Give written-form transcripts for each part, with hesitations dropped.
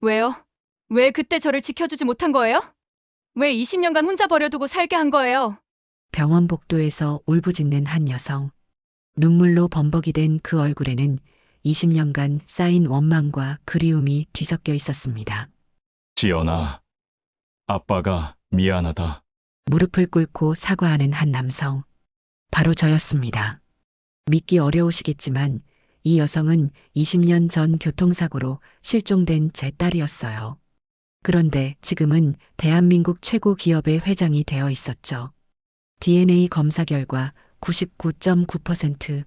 왜요? 왜 그때 저를 지켜주지 못한 거예요? 왜 20년간 혼자 버려두고 살게 한 거예요? 병원 복도에서 울부짖는 한 여성. 눈물로 범벅이 된 그 얼굴에는 20년간 쌓인 원망과 그리움이 뒤섞여 있었습니다. 지연아, 아빠가 미안하다. 무릎을 꿇고 사과하는 한 남성. 바로 저였습니다. 믿기 어려우시겠지만 이 여성은 20년 전 교통사고로 실종된 제 딸이었어요. 그런데 지금은 대한민국 최고 기업의 회장이 되어 있었죠. DNA 검사 결과 99.9%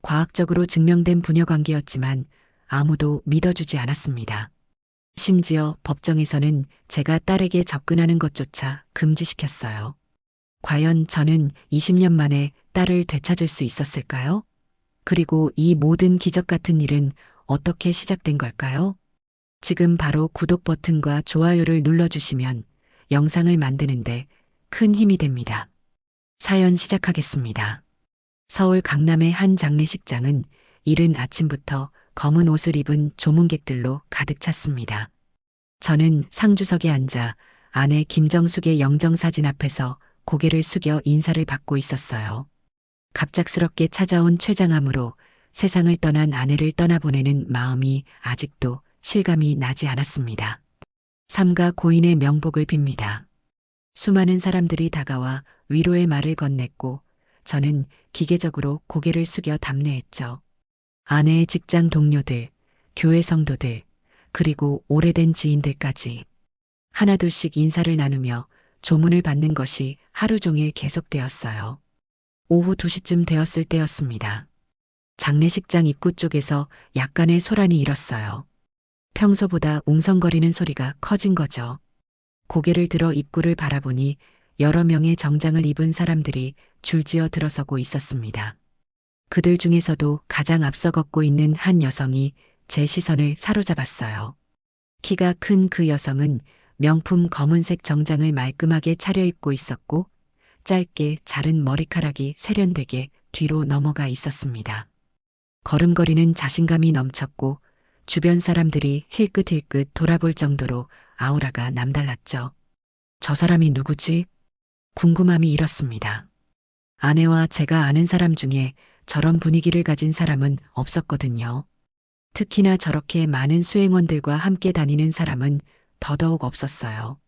과학적으로 증명된 부녀 관계였지만 아무도 믿어주지 않았습니다. 심지어 법정에서는 제가 딸에게 접근하는 것조차 금지시켰어요. 과연 저는 20년 만에 딸을 되찾을 수 있었을까요? 그리고 이 모든 기적 같은 일은 어떻게 시작된 걸까요? 지금 바로 구독 버튼과 좋아요를 눌러주시면 영상을 만드는데 큰 힘이 됩니다. 사연 시작하겠습니다. 서울 강남의 한 장례식장은 이른 아침부터 검은 옷을 입은 조문객들로 가득 찼습니다. 저는 상주석에 앉아 아내 김정숙의 영정사진 앞에서 고개를 숙여 인사를 받고 있었어요. 갑작스럽게 찾아온 췌장암으로 세상을 떠난 아내를 떠나보내는 마음이 아직도 실감이 나지 않았습니다. 삼가 고인의 명복을 빕니다. 수많은 사람들이 다가와 위로의 말을 건넸고 저는 기계적으로 고개를 숙여 답례했죠. 아내의 직장 동료들, 교회 성도들, 그리고 오래된 지인들까지 하나둘씩 인사를 나누며 조문을 받는 것이 하루 종일 계속되었어요. 오후 2시쯤 되었을 때였습니다. 장례식장 입구 쪽에서 약간의 소란이 일었어요. 평소보다 웅성거리는 소리가 커진 거죠. 고개를 들어 입구를 바라보니 여러 명의 정장을 입은 사람들이 줄지어 들어서고 있었습니다. 그들 중에서도 가장 앞서 걷고 있는 한 여성이 제 시선을 사로잡았어요. 키가 큰 그 여성은 명품 검은색 정장을 말끔하게 차려입고 있었고 짧게 자른 머리카락이 세련되게 뒤로 넘어가 있었습니다. 걸음걸이는 자신감이 넘쳤고 주변 사람들이 힐끗힐끗 돌아볼 정도로 아우라가 남달랐죠. 저 사람이 누구지? 궁금함이 일었습니다. 아내와 제가 아는 사람 중에 저런 분위기를 가진 사람은 없었거든요. 특히나 저렇게 많은 수행원들과 함께 다니는 사람은 더더욱 없었어요.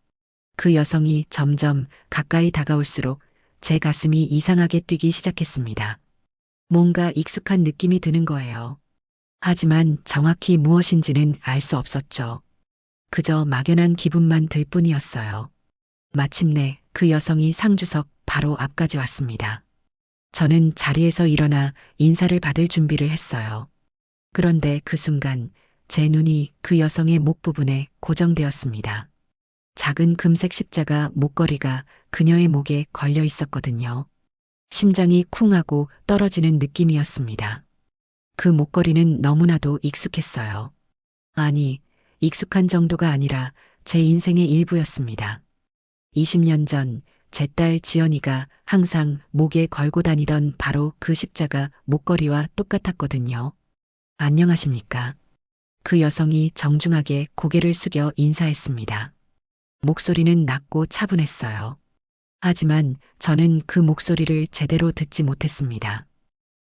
그 여성이 점점 가까이 다가올수록 제 가슴이 이상하게 뛰기 시작했습니다. 뭔가 익숙한 느낌이 드는 거예요. 하지만 정확히 무엇인지는 알 수 없었죠. 그저 막연한 기분만 들 뿐이었어요. 마침내 그 여성이 상주석 바로 앞까지 왔습니다. 저는 자리에서 일어나 인사를 받을 준비를 했어요. 그런데 그 순간 제 눈이 그 여성의 목 부분에 고정되었습니다. 작은 금색 십자가 목걸이가 그녀의 목에 걸려 있었거든요. 심장이 쿵 하고 떨어지는 느낌이었습니다. 그 목걸이는 너무나도 익숙했어요. 아니, 익숙한 정도가 아니라 제 인생의 일부였습니다. 20년 전 제 딸 지연이가 항상 목에 걸고 다니던 바로 그 십자가 목걸이와 똑같았거든요. 안녕하십니까? 그 여성이 정중하게 고개를 숙여 인사했습니다. 목소리는 낮고 차분했어요. 하지만 저는 그 목소리를 제대로 듣지 못했습니다.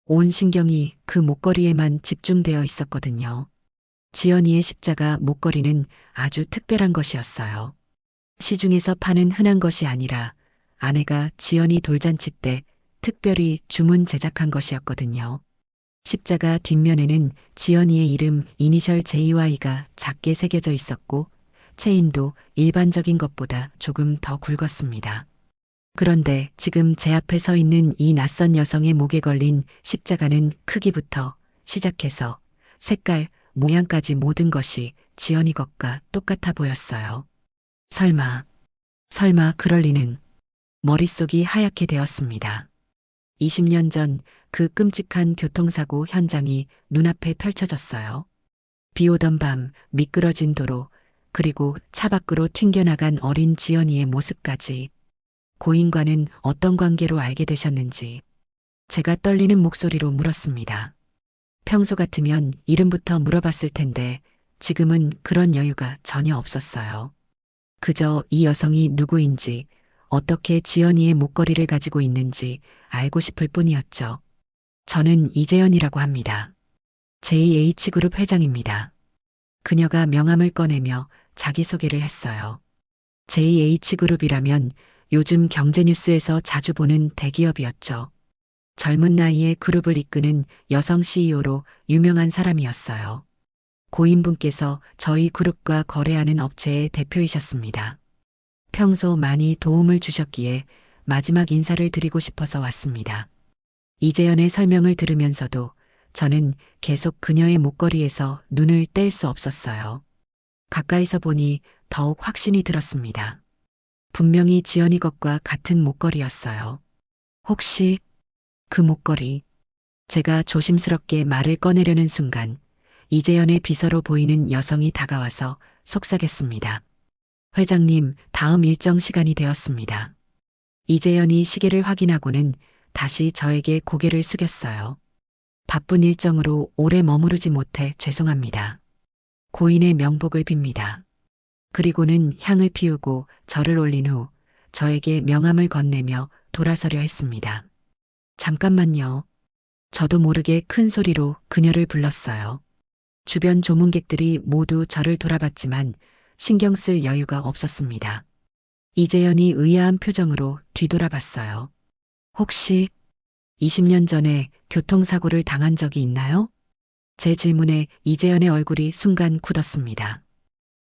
온 신경이 그 목걸이에만 집중되어 있었거든요. 지연이의 십자가 목걸이는 아주 특별한 것이었어요. 시중에서 파는 흔한 것이 아니라 아내가 지연이 돌잔치 때 특별히 주문 제작한 것이었거든요. 십자가 뒷면에는 지연이의 이름 이니셜 JY가 작게 새겨져 있었고 체인도 일반적인 것보다 조금 더 굵었습니다. 그런데 지금 제 앞에 서 있는 이 낯선 여성의 목에 걸린 십자가는 크기부터 시작해서 색깔, 모양까지 모든 것이 지연이 것과 똑같아 보였어요. 설마 그럴 리는. 머릿속이 하얗게 되었습니다. 20년 전 그 끔찍한 교통사고 현장이 눈앞에 펼쳐졌어요. 비 오던 밤 미끄러진 도로 그리고 차 밖으로 튕겨나간 어린 지연이의 모습까지 고인과는 어떤 관계로 알게 되셨는지 제가 떨리는 목소리로 물었습니다. 평소 같으면 이름부터 물어봤을 텐데 지금은 그런 여유가 전혀 없었어요. 그저 이 여성이 누구인지, 어떻게 지연이의 목걸이를 가지고 있는지 알고 싶을 뿐이었죠. 저는 이재연이라고 합니다. JH그룹 회장입니다. 그녀가 명함을 꺼내며 자기소개를 했어요. JH그룹이라면 요즘 경제뉴스에서 자주 보는 대기업이었죠. 젊은 나이에 그룹을 이끄는 여성 CEO로 유명한 사람이었어요. 고인분께서 저희 그룹과 거래하는 업체의 대표이셨습니다. 평소 많이 도움을 주셨기에 마지막 인사를 드리고 싶어서 왔습니다. 이재연의 설명을 들으면서도 저는 계속 그녀의 목걸이에서 눈을 뗄 수 없었어요. 가까이서 보니 더욱 확신이 들었습니다. 분명히 지연이 것과 같은 목걸이였어요. 혹시 그 목걸이? 제가 조심스럽게 말을 꺼내려는 순간 이재연의 비서로 보이는 여성이 다가와서 속삭였습니다. 회장님, 다음 일정 시간이 되었습니다. 이재연이 시계를 확인하고는 다시 저에게 고개를 숙였어요. 바쁜 일정으로 오래 머무르지 못해 죄송합니다. 고인의 명복을 빕니다. 그리고는 향을 피우고 절을 올린 후 저에게 명함을 건네며 돌아서려 했습니다. 잠깐만요. 저도 모르게 큰 소리로 그녀를 불렀어요. 주변 조문객들이 모두 저를 돌아봤지만 신경 쓸 여유가 없었습니다. 이재연이 의아한 표정으로 뒤돌아봤어요. 혹시 20년 전에 교통사고를 당한 적이 있나요? 제 질문에 이재연의 얼굴이 순간 굳었습니다.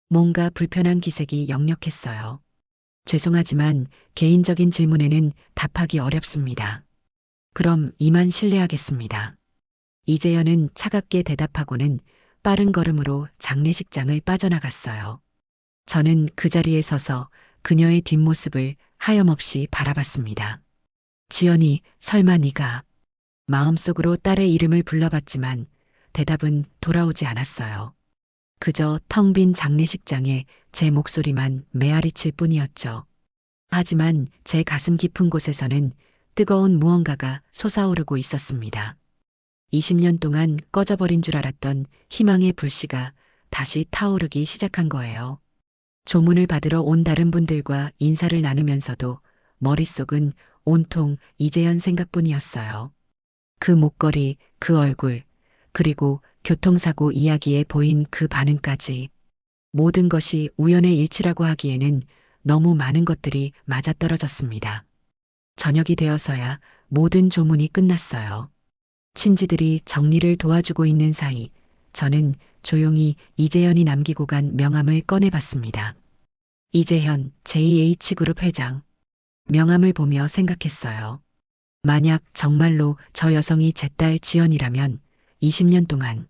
뭔가 불편한 기색이 역력했어요. 죄송하지만 개인적인 질문에는 답하기 어렵습니다. 그럼 이만 실례하겠습니다. 이재연은 차갑게 대답하고는 빠른 걸음으로 장례식장을 빠져나갔어요. 저는 그 자리에 서서 그녀의 뒷모습을 하염없이 바라봤습니다. 지연이, 설마 네가? 마음속으로 딸의 이름을 불러봤지만 대답은 돌아오지 않았어요. 그저 텅 빈 장례식장에 제 목소리만 메아리칠 뿐이었죠. 하지만 제 가슴 깊은 곳에서는 뜨거운 무언가가 솟아오르고 있었습니다. 20년 동안 꺼져버린 줄 알았던 희망의 불씨가 다시 타오르기 시작한 거예요. 조문을 받으러 온 다른 분들과 인사를 나누면서도 머릿속은 온통 이재연 생각뿐이었어요. 그 목걸이, 그 얼굴, 그리고 교통사고 이야기에 보인 그 반응까지. 모든 것이 우연의 일치라고 하기에는 너무 많은 것들이 맞아떨어졌습니다. 저녁이 되어서야 모든 조문이 끝났어요. 친지들이 정리를 도와주고 있는 사이 저는 조용히 이재현이 남기고 간 명함을 꺼내봤습니다. 이재현 JH그룹 회장. 명함을 보며 생각했어요. 만약 정말로 저 여성이 제 딸 지연이라면 20년 동안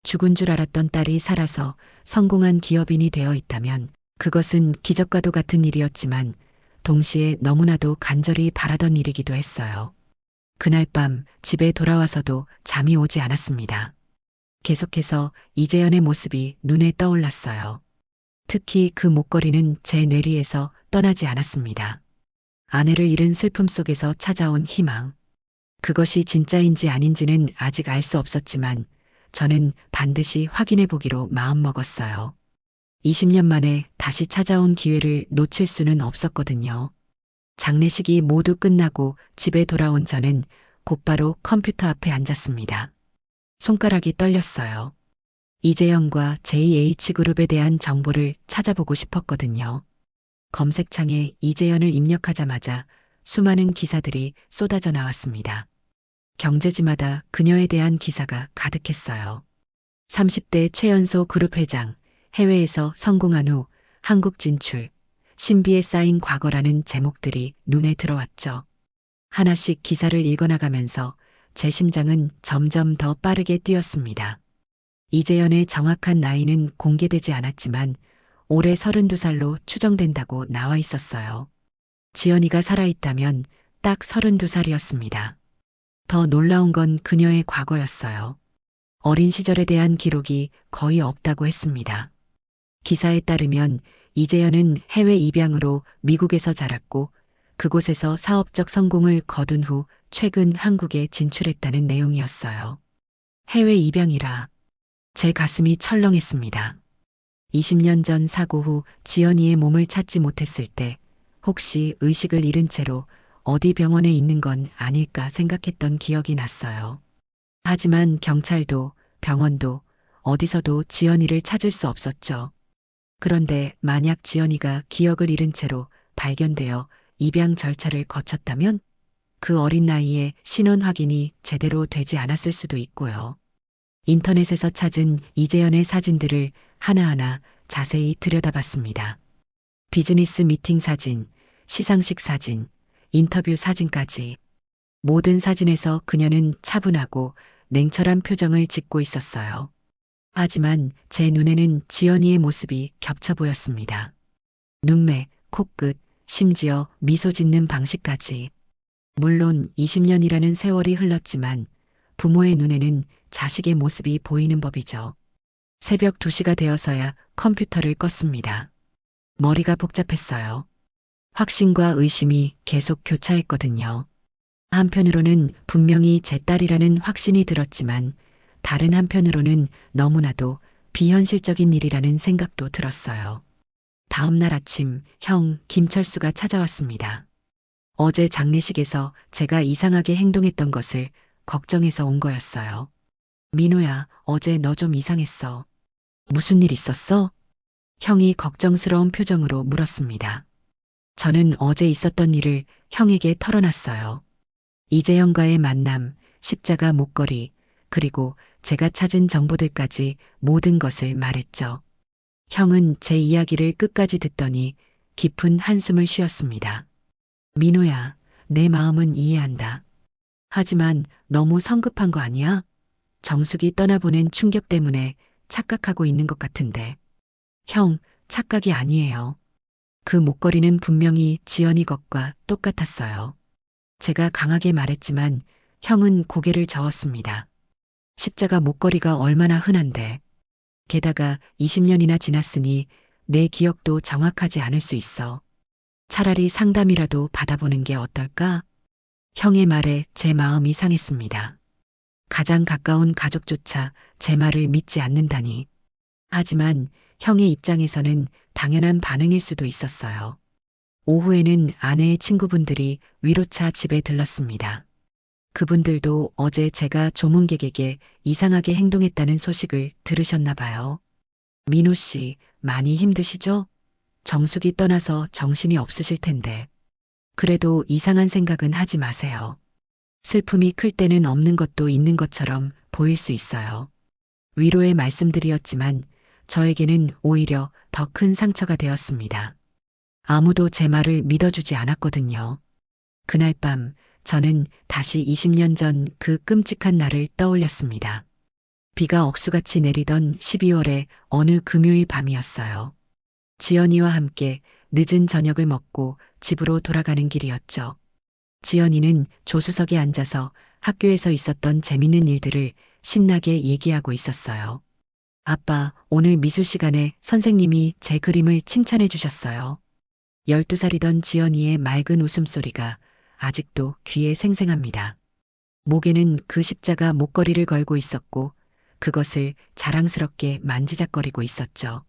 죽은 줄 알았던 딸이 살아서 성공한 기업인이 되어 있다면 그것은 기적과도 같은 일이었지만 동시에 너무나도 간절히 바라던 일이기도 했어요. 그날 밤 집에 돌아와서도 잠이 오지 않았습니다. 계속해서 이재연의 모습이 눈에 떠올랐어요. 특히 그 목걸이는 제 뇌리에서 떠나지 않았습니다. 아내를 잃은 슬픔 속에서 찾아온 희망. 그것이 진짜인지 아닌지는 아직 알 수 없었지만 저는 반드시 확인해 보기로 마음먹었어요. 20년 만에 다시 찾아온 기회를 놓칠 수는 없었거든요. 장례식이 모두 끝나고 집에 돌아온 저는 곧바로 컴퓨터 앞에 앉았습니다. 손가락이 떨렸어요. 이재영과 JH그룹에 대한 정보를 찾아보고 싶었거든요. 검색창에 이재연을 입력하자마자 수많은 기사들이 쏟아져 나왔습니다. 경제지마다 그녀에 대한 기사가 가득했어요. 30대 최연소 그룹 회장, 해외에서 성공한 후 한국 진출, 신비에 쌓인 과거라는 제목들이 눈에 들어왔죠. 하나씩 기사를 읽어나가면서 제 심장은 점점 더 빠르게 뛰었습니다. 이재연의 정확한 나이는 공개되지 않았지만 올해 32살로 추정된다고 나와 있었어요. 지연이가 살아있다면 딱 32살이었습니다. 더 놀라운 건 그녀의 과거였어요. 어린 시절에 대한 기록이 거의 없다고 했습니다. 기사에 따르면 이재연은 해외 입양으로 미국에서 자랐고 그곳에서 사업적 성공을 거둔 후 최근 한국에 진출했다는 내용이었어요. 해외 입양이라 제 가슴이 철렁했습니다. 20년 전 사고 후 지연이의 몸을 찾지 못했을 때 혹시 의식을 잃은 채로 어디 병원에 있는 건 아닐까 생각했던 기억이 났어요. 하지만 경찰도 병원도 어디서도 지연이를 찾을 수 없었죠. 그런데 만약 지연이가 기억을 잃은 채로 발견되어 입양 절차를 거쳤다면 그 어린 나이에 신원 확인이 제대로 되지 않았을 수도 있고요. 인터넷에서 찾은 이재연의 사진들을 하나하나 자세히 들여다봤습니다. 비즈니스 미팅 사진, 시상식 사진, 인터뷰 사진까지. 모든 사진에서 그녀는 차분하고 냉철한 표정을 짓고 있었어요. 하지만 제 눈에는 지연이의 모습이 겹쳐 보였습니다. 눈매, 코끝, 심지어 미소 짓는 방식까지. 물론 20년이라는 세월이 흘렀지만 부모의 눈에는 자식의 모습이 보이는 법이죠. 새벽 2시가 되어서야 컴퓨터를 껐습니다. 머리가 복잡했어요. 확신과 의심이 계속 교차했거든요. 한편으로는 분명히 제 딸이라는 확신이 들었지만 다른 한편으로는 너무나도 비현실적인 일이라는 생각도 들었어요. 다음 날 아침 형 김철수가 찾아왔습니다. 어제 장례식에서 제가 이상하게 행동했던 것을 걱정해서 온 거였어요. 민호야, 어제 너 좀 이상했어. 무슨 일 있었어? 형이 걱정스러운 표정으로 물었습니다. 저는 어제 있었던 일을 형에게 털어놨어요. 이재영과의 만남, 십자가 목걸이, 그리고 제가 찾은 정보들까지 모든 것을 말했죠. 형은 제 이야기를 끝까지 듣더니 깊은 한숨을 쉬었습니다. 민호야, 내 마음은 이해한다. 하지만 너무 성급한 거 아니야? 정숙이 떠나보낸 충격 때문에 착각하고 있는 것 같은데. 형, 착각이 아니에요. 그 목걸이는 분명히 지연이 것과 똑같았어요. 제가 강하게 말했지만 형은 고개를 저었습니다. 십자가 목걸이가 얼마나 흔한데. 게다가 20년이나 지났으니 내 기억도 정확하지 않을 수 있어. 차라리 상담이라도 받아보는 게 어떨까? 형의 말에 제 마음이 상했습니다. 가장 가까운 가족조차 제 말을 믿지 않는다니. 하지만 형의 입장에서는 당연한 반응일 수도 있었어요. 오후에는 아내의 친구분들이 위로차 집에 들렀습니다. 그분들도 어제 제가 조문객에게 이상하게 행동했다는 소식을 들으셨나 봐요. 민호 씨, 많이 힘드시죠? 정숙이 떠나서 정신이 없으실 텐데. 그래도 이상한 생각은 하지 마세요. 슬픔이 클 때는 없는 것도 있는 것처럼 보일 수 있어요. 위로의 말씀들이었지만 저에게는 오히려 더 큰 상처가 되었습니다. 아무도 제 말을 믿어주지 않았거든요. 그날 밤 저는 다시 20년 전 그 끔찍한 날을 떠올렸습니다. 비가 억수같이 내리던 12월의 어느 금요일 밤이었어요. 지연이와 함께 늦은 저녁을 먹고 집으로 돌아가는 길이었죠. 지연이는 조수석에 앉아서 학교에서 있었던 재밌는 일들을 신나게 얘기하고 있었어요. 아빠, 오늘 미술 시간에 선생님이 제 그림을 칭찬해 주셨어요. 12살이던 지연이의 맑은 웃음소리가 아직도 귀에 생생합니다. 목에는 그 십자가 목걸이를 걸고 있었고 그것을 자랑스럽게 만지작거리고 있었죠.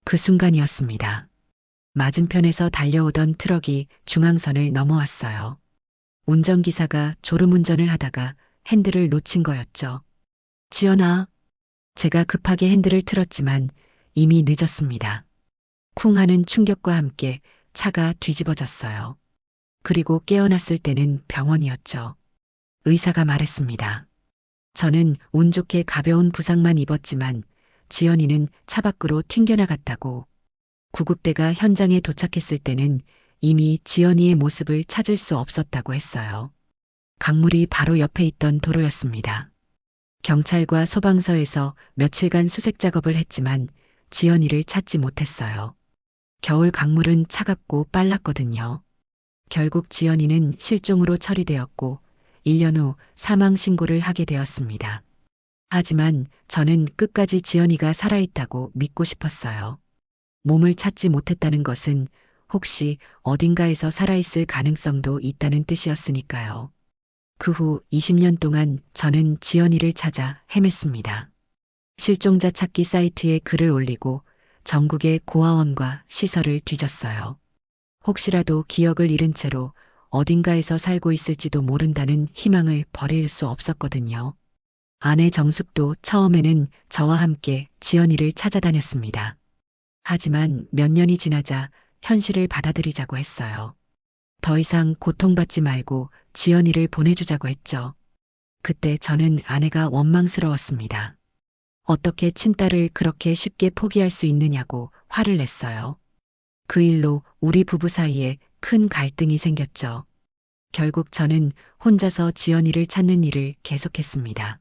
그 순간이었습니다. 맞은편에서 달려오던 트럭이 중앙선을 넘어왔어요. 운전기사가 졸음운전을 하다가 핸들을 놓친 거였죠. 지연아. 제가 급하게 핸들을 틀었지만 이미 늦었습니다. 쿵 하는 충격과 함께 차가 뒤집어졌어요. 그리고 깨어났을 때는 병원이었죠. 의사가 말했습니다. 저는 운 좋게 가벼운 부상만 입었지만 지연이는 차 밖으로 튕겨나갔다고. 구급대가 현장에 도착했을 때는 이미 지연이의 모습을 찾을 수 없었다고 했어요. 강물이 바로 옆에 있던 도로였습니다. 경찰과 소방서에서 며칠간 수색 작업을 했지만 지연이를 찾지 못했어요. 겨울 강물은 차갑고 빨랐거든요. 결국 지연이는 실종으로 처리되었고 1년 후 사망 신고를 하게 되었습니다. 하지만 저는 끝까지 지연이가 살아있다고 믿고 싶었어요. 몸을 찾지 못했다는 것은 혹시 어딘가에서 살아있을 가능성도 있다는 뜻이었으니까요. 그 후 20년 동안 저는 지연이를 찾아 헤맸습니다. 실종자 찾기 사이트에 글을 올리고 전국의 고아원과 시설을 뒤졌어요. 혹시라도 기억을 잃은 채로 어딘가에서 살고 있을지도 모른다는 희망을 버릴 수 없었거든요. 아내 정숙도 처음에는 저와 함께 지연이를 찾아다녔습니다. 하지만 몇 년이 지나자 현실을 받아들이자고 했어요. 더 이상 고통받지 말고 지연이를 보내주자고 했죠. 그때 저는 아내가 원망스러웠습니다. 어떻게 친딸을 그렇게 쉽게 포기할 수 있느냐고 화를 냈어요. 그 일로 우리 부부 사이에 큰 갈등이 생겼죠. 결국 저는 혼자서 지연이를 찾는 일을 계속했습니다.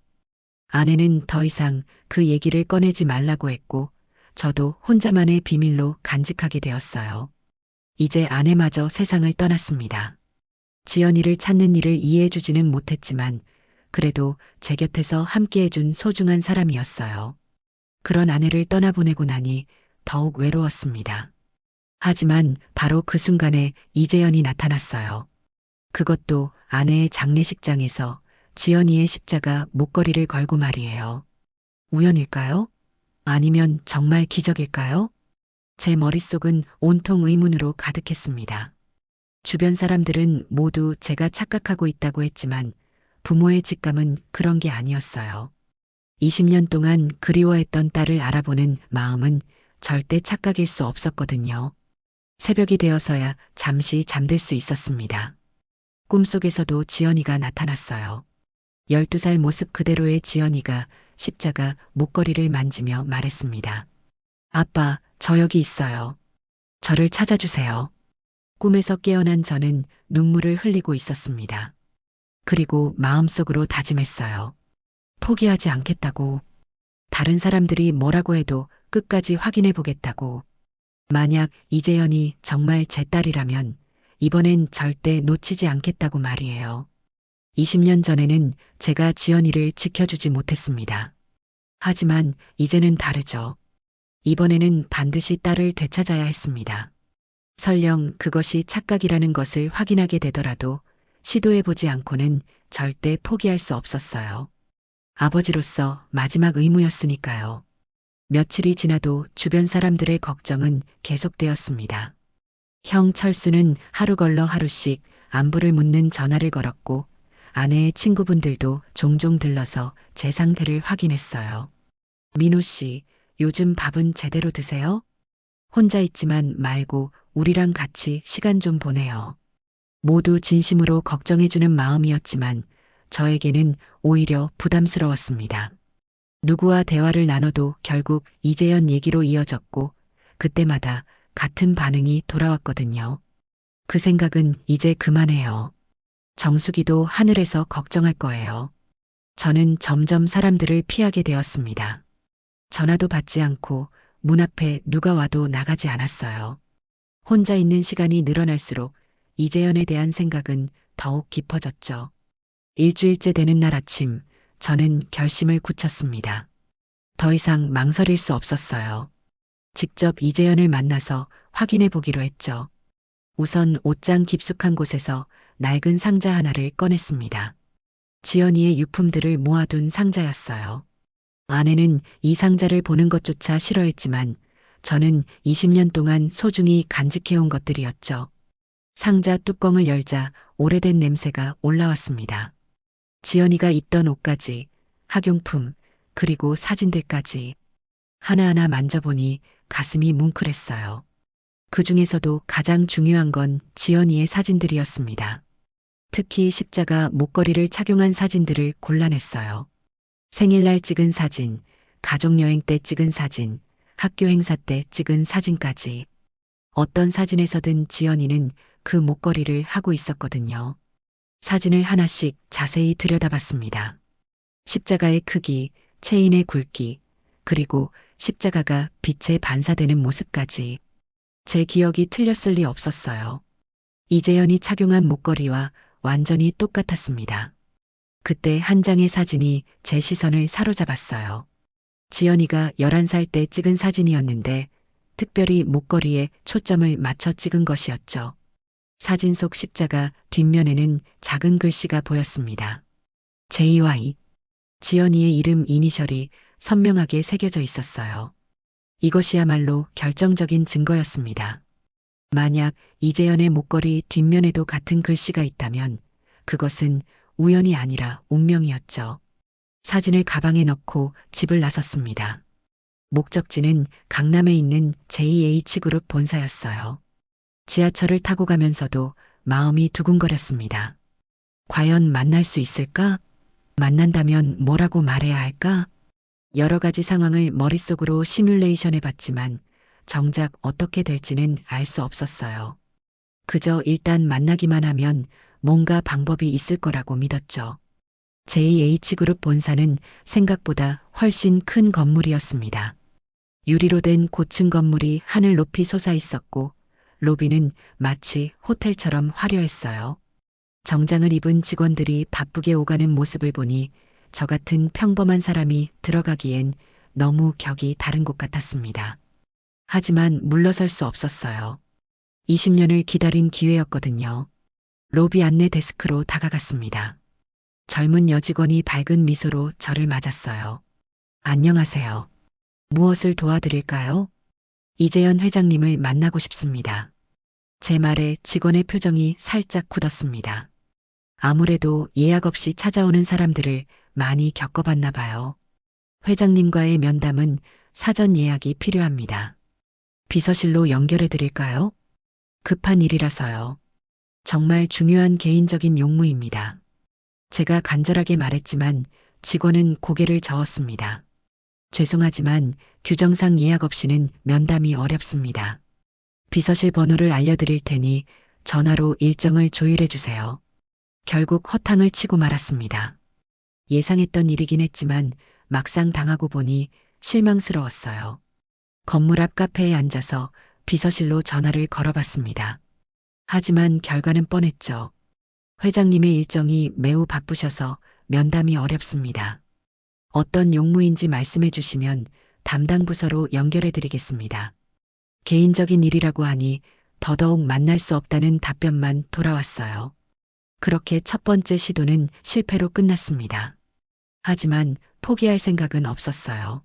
아내는 더 이상 그 얘기를 꺼내지 말라고 했고, 저도 혼자만의 비밀로 간직하게 되었어요. 이제 아내마저 세상을 떠났습니다. 지연이를 찾는 일을 이해해주지는 못했지만, 그래도 제 곁에서 함께해준 소중한 사람이었어요. 그런 아내를 떠나보내고 나니 더욱 외로웠습니다. 하지만 바로 그 순간에 이재연이 나타났어요. 그것도 아내의 장례식장에서 지연이의 십자가 목걸이를 걸고 말이에요. 우연일까요? 아니면 정말 기적일까요? 제 머릿속은 온통 의문으로 가득했습니다. 주변 사람들은 모두 제가 착각하고 있다고 했지만 부모의 직감은 그런 게 아니었어요. 20년 동안 그리워했던 딸을 알아보는 마음은 절대 착각일 수 없었거든요. 새벽이 되어서야 잠시 잠들 수 있었습니다. 꿈속에서도 지연이가 나타났어요. 12살 모습 그대로의 지연이가 십자가 목걸이를 만지며 말했습니다. 아빠, 저 여기 있어요. 저를 찾아주세요. 꿈에서 깨어난 저는 눈물을 흘리고 있었습니다. 그리고 마음속으로 다짐했어요. 포기하지 않겠다고. 다른 사람들이 뭐라고 해도 끝까지 확인해 보겠다고. 만약 이재연이 정말 제 딸이라면 이번엔 절대 놓치지 않겠다고 말이에요. 20년 전에는 제가 지연이를 지켜주지 못했습니다. 하지만 이제는 다르죠. 이번에는 반드시 딸을 되찾아야 했습니다. 설령 그것이 착각이라는 것을 확인하게 되더라도 시도해보지 않고는 절대 포기할 수 없었어요. 아버지로서 마지막 의무였으니까요. 며칠이 지나도 주변 사람들의 걱정은 계속되었습니다. 형 철수는 하루 걸러 하루씩 안부를 묻는 전화를 걸었고 아내의 친구분들도 종종 들러서 제 상태를 확인했어요. 민호 씨, 요즘 밥은 제대로 드세요? 혼자 있지만 말고 우리랑 같이 시간 좀 보내요. 모두 진심으로 걱정해주는 마음이었지만 저에게는 오히려 부담스러웠습니다. 누구와 대화를 나눠도 결국 이재연 얘기로 이어졌고 그때마다 같은 반응이 돌아왔거든요. 그 생각은 이제 그만해요. 정수기도 하늘에서 걱정할 거예요. 저는 점점 사람들을 피하게 되었습니다. 전화도 받지 않고 문 앞에 누가 와도 나가지 않았어요. 혼자 있는 시간이 늘어날수록 이재연에 대한 생각은 더욱 깊어졌죠. 일주일째 되는 날 아침, 저는 결심을 굳혔습니다. 더 이상 망설일 수 없었어요. 직접 이재연을 만나서 확인해 보기로 했죠. 우선 옷장 깊숙한 곳에서 낡은 상자 하나를 꺼냈습니다. 지연이의 유품들을 모아둔 상자였어요. 아내는 이 상자를 보는 것조차 싫어했지만 저는 20년 동안 소중히 간직해온 것들이었죠. 상자 뚜껑을 열자 오래된 냄새가 올라왔습니다. 지연이가 입던 옷까지, 학용품, 그리고 사진들까지 하나하나 만져보니 가슴이 뭉클했어요. 그 중에서도 가장 중요한 건 지연이의 사진들이었습니다. 특히 십자가 목걸이를 착용한 사진들을 골라냈어요. 생일날 찍은 사진, 가족여행 때 찍은 사진, 학교 행사 때 찍은 사진까지. 어떤 사진에서든 지연이는 그 목걸이를 하고 있었거든요. 사진을 하나씩 자세히 들여다봤습니다. 십자가의 크기, 체인의 굵기, 그리고 십자가가 빛에 반사되는 모습까지. 제 기억이 틀렸을 리 없었어요. 이재연이 착용한 목걸이와 완전히 똑같았습니다. 그때 한 장의 사진이 제 시선을 사로잡았어요. 지연이가 11살 때 찍은 사진이었는데 특별히 목걸이에 초점을 맞춰 찍은 것이었죠. 사진 속 십자가 뒷면에는 작은 글씨가 보였습니다. JY. 지연이의 이름 이니셜이 선명하게 새겨져 있었어요. 이것이야말로 결정적인 증거였습니다. 만약 이재연의 목걸이 뒷면에도 같은 글씨가 있다면 그것은 우연이 아니라 운명이었죠. 사진을 가방에 넣고 집을 나섰습니다. 목적지는 강남에 있는 JH그룹 본사였어요. 지하철을 타고 가면서도 마음이 두근거렸습니다. 과연 만날 수 있을까? 만난다면 뭐라고 말해야 할까? 여러 가지 상황을 머릿속으로 시뮬레이션 해봤지만 정작 어떻게 될지는 알 수 없었어요. 그저 일단 만나기만 하면 뭔가 방법이 있을 거라고 믿었죠. JH그룹 본사는 생각보다 훨씬 큰 건물이었습니다. 유리로 된 고층 건물이 하늘 높이 솟아 있었고 로비는 마치 호텔처럼 화려했어요. 정장을 입은 직원들이 바쁘게 오가는 모습을 보니 저 같은 평범한 사람이 들어가기엔 너무 격이 다른 곳 같았습니다. 하지만 물러설 수 없었어요. 20년을 기다린 기회였거든요. 로비 안내 데스크로 다가갔습니다. 젊은 여직원이 밝은 미소로 저를 맞았어요. 안녕하세요. 무엇을 도와드릴까요? 이재연 회장님을 만나고 싶습니다. 제 말에 직원의 표정이 살짝 굳었습니다. 아무래도 예약 없이 찾아오는 사람들을 많이 겪어봤나 봐요. 회장님과의 면담은 사전 예약이 필요합니다. 비서실로 연결해 드릴까요? 급한 일이라서요. 정말 중요한 개인적인 용무입니다. 제가 간절하게 말했지만 직원은 고개를 저었습니다. 죄송하지만 규정상 예약 없이는 면담이 어렵습니다. 비서실 번호를 알려드릴 테니 전화로 일정을 조율해 주세요. 결국 허탕을 치고 말았습니다. 예상했던 일이긴 했지만 막상 당하고 보니 실망스러웠어요. 건물 앞 카페에 앉아서 비서실로 전화를 걸어봤습니다. 하지만 결과는 뻔했죠. 회장님의 일정이 매우 바쁘셔서 면담이 어렵습니다. 어떤 용무인지 말씀해 주시면 담당 부서로 연결해 드리겠습니다. 개인적인 일이라고 하니 더더욱 만날 수 없다는 답변만 돌아왔어요. 그렇게 첫 번째 시도는 실패로 끝났습니다. 하지만 포기할 생각은 없었어요.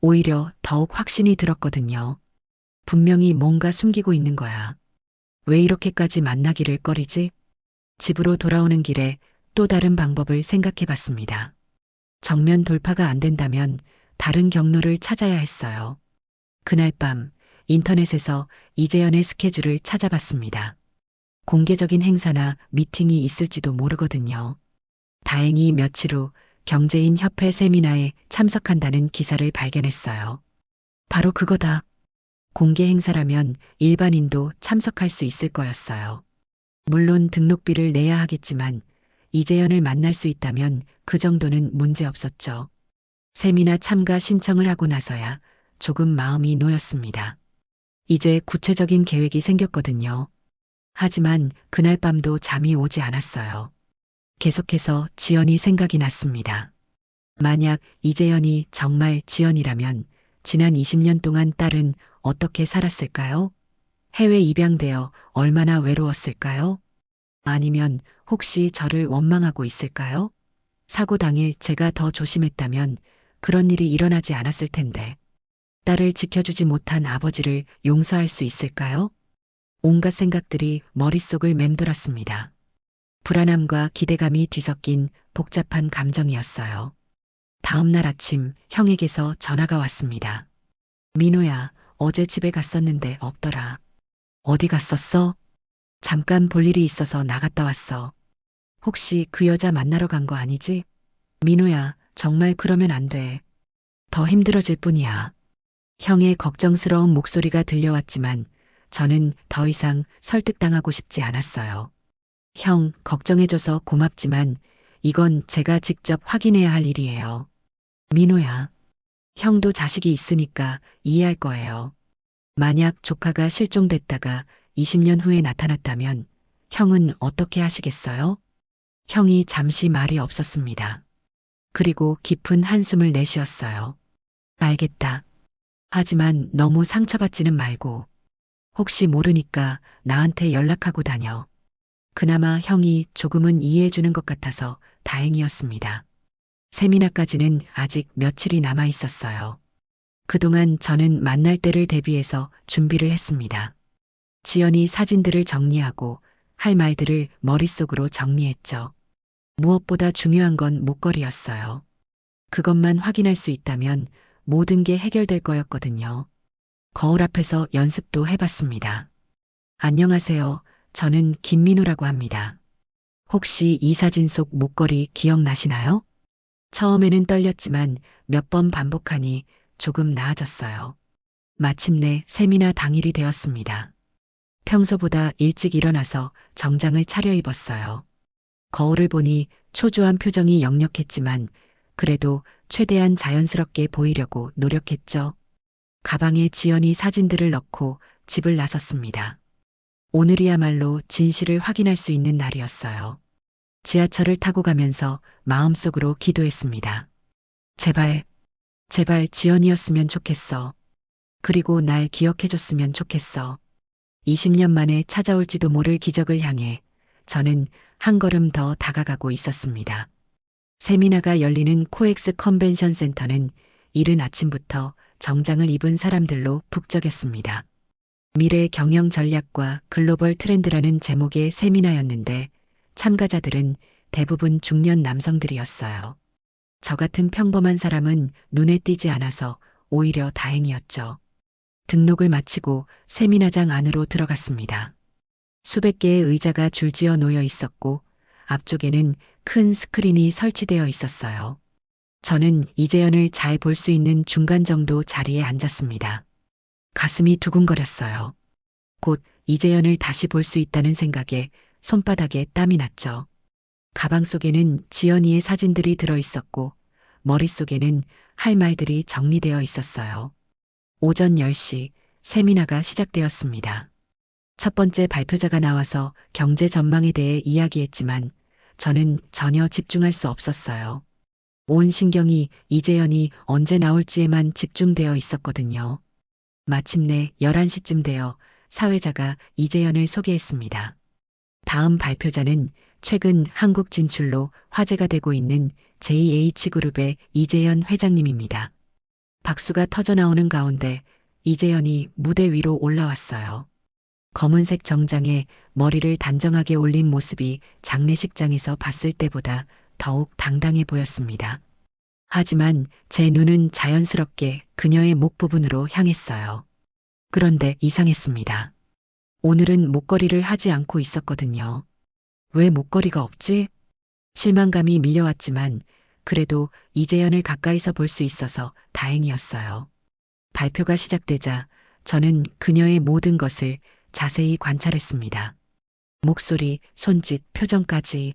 오히려 더욱 확신이 들었거든요. 분명히 뭔가 숨기고 있는 거야. 왜 이렇게까지 만나기를 꺼리지? 집으로 돌아오는 길에 또 다른 방법을 생각해 봤습니다. 정면 돌파가 안 된다면 다른 경로를 찾아야 했어요. 그날 밤 인터넷에서 이재연의 스케줄을 찾아봤습니다. 공개적인 행사나 미팅이 있을지도 모르거든요. 다행히 며칠 후 경제인 협회 세미나에 참석한다는 기사를 발견했어요. 바로 그거다. 공개 행사라면 일반인도 참석할 수 있을 거였어요. 물론 등록비를 내야 하겠지만 이재연을 만날 수 있다면 그 정도는 문제 없었죠. 세미나 참가 신청을 하고 나서야 조금 마음이 놓였습니다. 이제 구체적인 계획이 생겼거든요. 하지만 그날 밤도 잠이 오지 않았어요. 계속해서 지연이 생각이 났습니다. 만약 이재연이 정말 지연이라면 지난 20년 동안 딸은 어떻게 살았을까요? 해외 입양되어 얼마나 외로웠을까요? 아니면 혹시 저를 원망하고 있을까요? 사고 당일 제가 더 조심했다면 그런 일이 일어나지 않았을 텐데. 딸을 지켜주지 못한 아버지를 용서할 수 있을까요? 온갖 생각들이 머릿속을 맴돌았습니다. 불안함과 기대감이 뒤섞인 복잡한 감정이었어요. 다음 날 아침 형에게서 전화가 왔습니다. 민호야, 어제 집에 갔었는데 없더라. 어디 갔었어? 잠깐 볼 일이 있어서 나갔다 왔어. 혹시 그 여자 만나러 간 거 아니지? 민호야, 정말 그러면 안 돼. 더 힘들어질 뿐이야. 형의 걱정스러운 목소리가 들려왔지만 저는 더 이상 설득당하고 싶지 않았어요. 형, 걱정해줘서 고맙지만 이건 제가 직접 확인해야 할 일이에요. 민호야, 형도 자식이 있으니까 이해할 거예요. 만약 조카가 실종됐다가 20년 후에 나타났다면 형은 어떻게 하시겠어요? 형이 잠시 말이 없었습니다. 그리고 깊은 한숨을 내쉬었어요. 알겠다. 하지만 너무 상처받지는 말고 혹시 모르니까 나한테 연락하고 다녀. 그나마 형이 조금은 이해해주는 것 같아서 다행이었습니다. 세미나까지는 아직 며칠이 남아 있었어요. 그동안 저는 만날 때를 대비해서 준비를 했습니다. 지연이 사진들을 정리하고 할 말들을 머릿속으로 정리했죠. 무엇보다 중요한 건 목걸이였어요. 그것만 확인할 수 있다면 모든 게 해결될 거였거든요. 거울 앞에서 연습도 해봤습니다. 안녕하세요. 저는 김민우라고 합니다. 혹시 이 사진 속 목걸이 기억나시나요? 처음에는 떨렸지만 몇 번 반복하니 조금 나아졌어요. 마침내 세미나 당일이 되었습니다. 평소보다 일찍 일어나서 정장을 차려입었어요. 거울을 보니 초조한 표정이 역력했지만 그래도 최대한 자연스럽게 보이려고 노력했죠. 가방에 지연이 사진들을 넣고 집을 나섰습니다. 오늘이야말로 진실을 확인할 수 있는 날이었어요. 지하철을 타고 가면서 마음속으로 기도했습니다. 제발, 제발 지연이었으면 좋겠어. 그리고 날 기억해줬으면 좋겠어. 20년 만에 찾아올지도 모를 기적을 향해 저는 한 걸음 더 다가가고 있었습니다. 세미나가 열리는 코엑스 컨벤션 센터는 이른 아침부터 정장을 입은 사람들로 북적였습니다. 미래 경영 전략과 글로벌 트렌드라는 제목의 세미나였는데 참가자들은 대부분 중년 남성들이었어요. 저 같은 평범한 사람은 눈에 띄지 않아서 오히려 다행이었죠. 등록을 마치고 세미나장 안으로 들어갔습니다. 수백 개의 의자가 줄지어 놓여 있었고 앞쪽에는 큰 스크린이 설치되어 있었어요. 저는 이재연을 잘 볼 수 있는 중간 정도 자리에 앉았습니다. 가슴이 두근거렸어요. 곧 이재연을 다시 볼 수 있다는 생각에 손바닥에 땀이 났죠. 가방 속에는 지연이의 사진들이 들어 있었고 머릿속에는 할 말들이 정리되어 있었어요. 오전 10시 세미나가 시작되었습니다. 첫 번째 발표자가 나와서 경제 전망에 대해 이야기했지만 저는 전혀 집중할 수 없었어요. 온 신경이 이재연이 언제 나올지에만 집중되어 있었거든요. 마침내 11시쯤 되어 사회자가 이재연을 소개했습니다. 다음 발표자는 최근 한국 진출로 화제가 되고 있는 JH그룹의 이재연 회장님입니다. 박수가 터져나오는 가운데 이재연이 무대 위로 올라왔어요. 검은색 정장에 머리를 단정하게 올린 모습이 장례식장에서 봤을 때보다 더욱 당당해 보였습니다. 하지만 제 눈은 자연스럽게 그녀의 목 부분으로 향했어요. 그런데 이상했습니다. 오늘은 목걸이를 하지 않고 있었거든요. 왜 목걸이가 없지? 실망감이 밀려왔지만 그래도 이재연을 가까이서 볼 수 있어서 다행이었어요. 발표가 시작되자 저는 그녀의 모든 것을 자세히 관찰했습니다. 목소리, 손짓, 표정까지.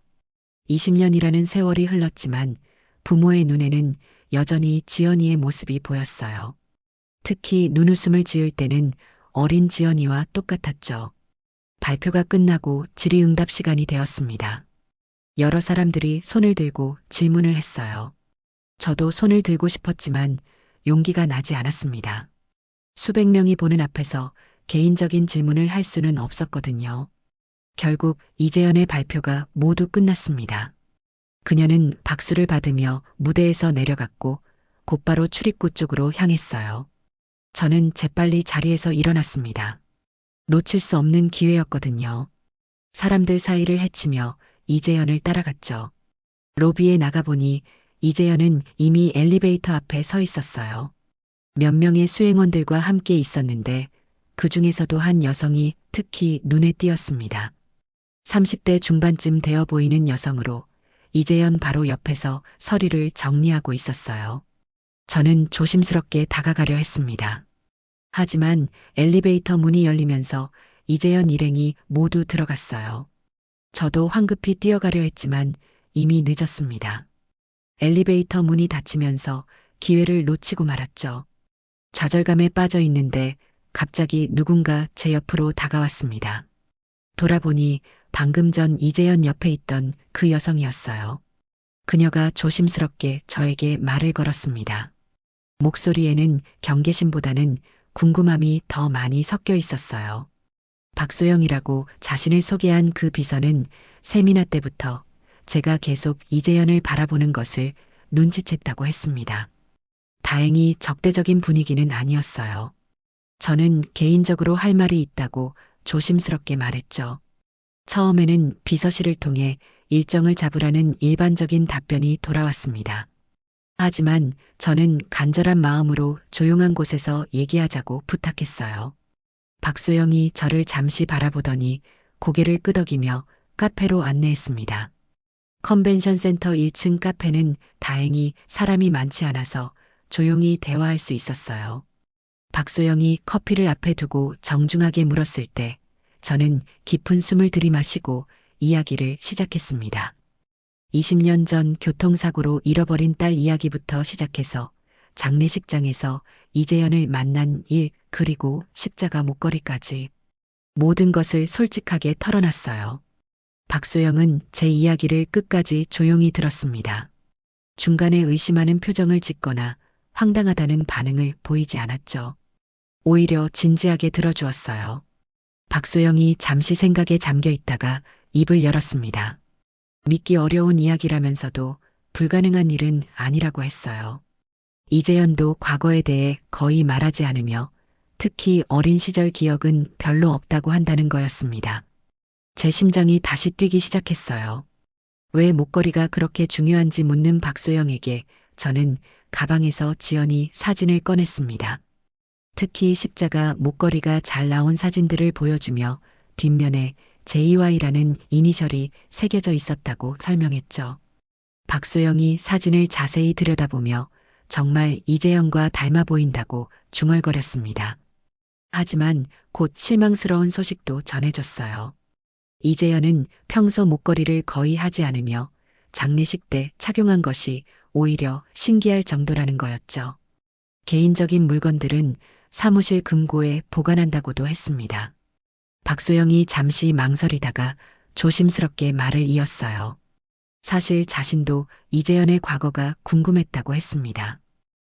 20년이라는 세월이 흘렀지만 부모의 눈에는 여전히 지연이의 모습이 보였어요. 특히 눈웃음을 지을 때는 어린 지연이와 똑같았죠. 발표가 끝나고 질의응답 시간이 되었습니다. 여러 사람들이 손을 들고 질문을 했어요. 저도 손을 들고 싶었지만 용기가 나지 않았습니다. 수백 명이 보는 앞에서 개인적인 질문을 할 수는 없었거든요. 결국 이재연의 발표가 모두 끝났습니다. 그녀는 박수를 받으며 무대에서 내려갔고 곧바로 출입구 쪽으로 향했어요. 저는 재빨리 자리에서 일어났습니다. 놓칠 수 없는 기회였거든요. 사람들 사이를 헤치며 이재연을 따라갔죠. 로비에 나가보니 이재연은 이미 엘리베이터 앞에 서 있었어요. 몇 명의 수행원들과 함께 있었는데 그 중에서도 한 여성이 특히 눈에 띄었습니다. 30대 중반쯤 되어 보이는 여성으로 이재연 바로 옆에서 서류를 정리하고 있었어요. 저는 조심스럽게 다가가려 했습니다. 하지만 엘리베이터 문이 열리면서 이재연 일행이 모두 들어갔어요. 저도 황급히 뛰어가려 했지만 이미 늦었습니다. 엘리베이터 문이 닫히면서 기회를 놓치고 말았죠. 좌절감에 빠져 있는데 갑자기 누군가 제 옆으로 다가왔습니다. 돌아보니 방금 전 이재연 옆에 있던 그 여성이었어요. 그녀가 조심스럽게 저에게 말을 걸었습니다. 목소리에는 경계심보다는 궁금함이 더 많이 섞여 있었어요. 박소영이라고 자신을 소개한 그 비서는 세미나 때부터 제가 계속 이재연을 바라보는 것을 눈치챘다고 했습니다. 다행히 적대적인 분위기는 아니었어요. 저는 개인적으로 할 말이 있다고 조심스럽게 말했죠. 처음에는 비서실을 통해 일정을 잡으라는 일반적인 답변이 돌아왔습니다. 하지만 저는 간절한 마음으로 조용한 곳에서 얘기하자고 부탁했어요. 박소영이 저를 잠시 바라보더니 고개를 끄덕이며 카페로 안내했습니다. 컨벤션 센터 1층 카페는 다행히 사람이 많지 않아서 조용히 대화할 수 있었어요. 박소영이 커피를 앞에 두고 정중하게 물었을 때 저는 깊은 숨을 들이마시고 이야기를 시작했습니다. 20년 전 교통사고로 잃어버린 딸 이야기부터 시작해서 장례식장에서 이재현을 만난 일, 그리고 십자가 목걸이까지 모든 것을 솔직하게 털어놨어요. 박소영은 제 이야기를 끝까지 조용히 들었습니다. 중간에 의심하는 표정을 짓거나 황당하다는 반응을 보이지 않았죠. 오히려 진지하게 들어주었어요. 박소영이 잠시 생각에 잠겨 있다가 입을 열었습니다. 믿기 어려운 이야기라면서도 불가능한 일은 아니라고 했어요. 이재현도 과거에 대해 거의 말하지 않으며 특히 어린 시절 기억은 별로 없다고 한다는 거였습니다. 제 심장이 다시 뛰기 시작했어요. 왜 목걸이가 그렇게 중요한지 묻는 박소영에게 저는 가방에서 지연이 사진을 꺼냈습니다. 특히 십자가 목걸이가 잘 나온 사진들을 보여주며 뒷면에 JY라는 이니셜이 새겨져 있었다고 설명했죠. 박소영이 사진을 자세히 들여다보며 정말 이재현과 닮아 보인다고 중얼거렸습니다. 하지만 곧 실망스러운 소식도 전해줬어요. 이재현은 평소 목걸이를 거의 하지 않으며 장례식 때 착용한 것이 오히려 신기할 정도라는 거였죠. 개인적인 물건들은 사무실 금고에 보관한다고도 했습니다. 박소영이 잠시 망설이다가 조심스럽게 말을 이었어요. 사실 자신도 이재현의 과거가 궁금했다고 했습니다.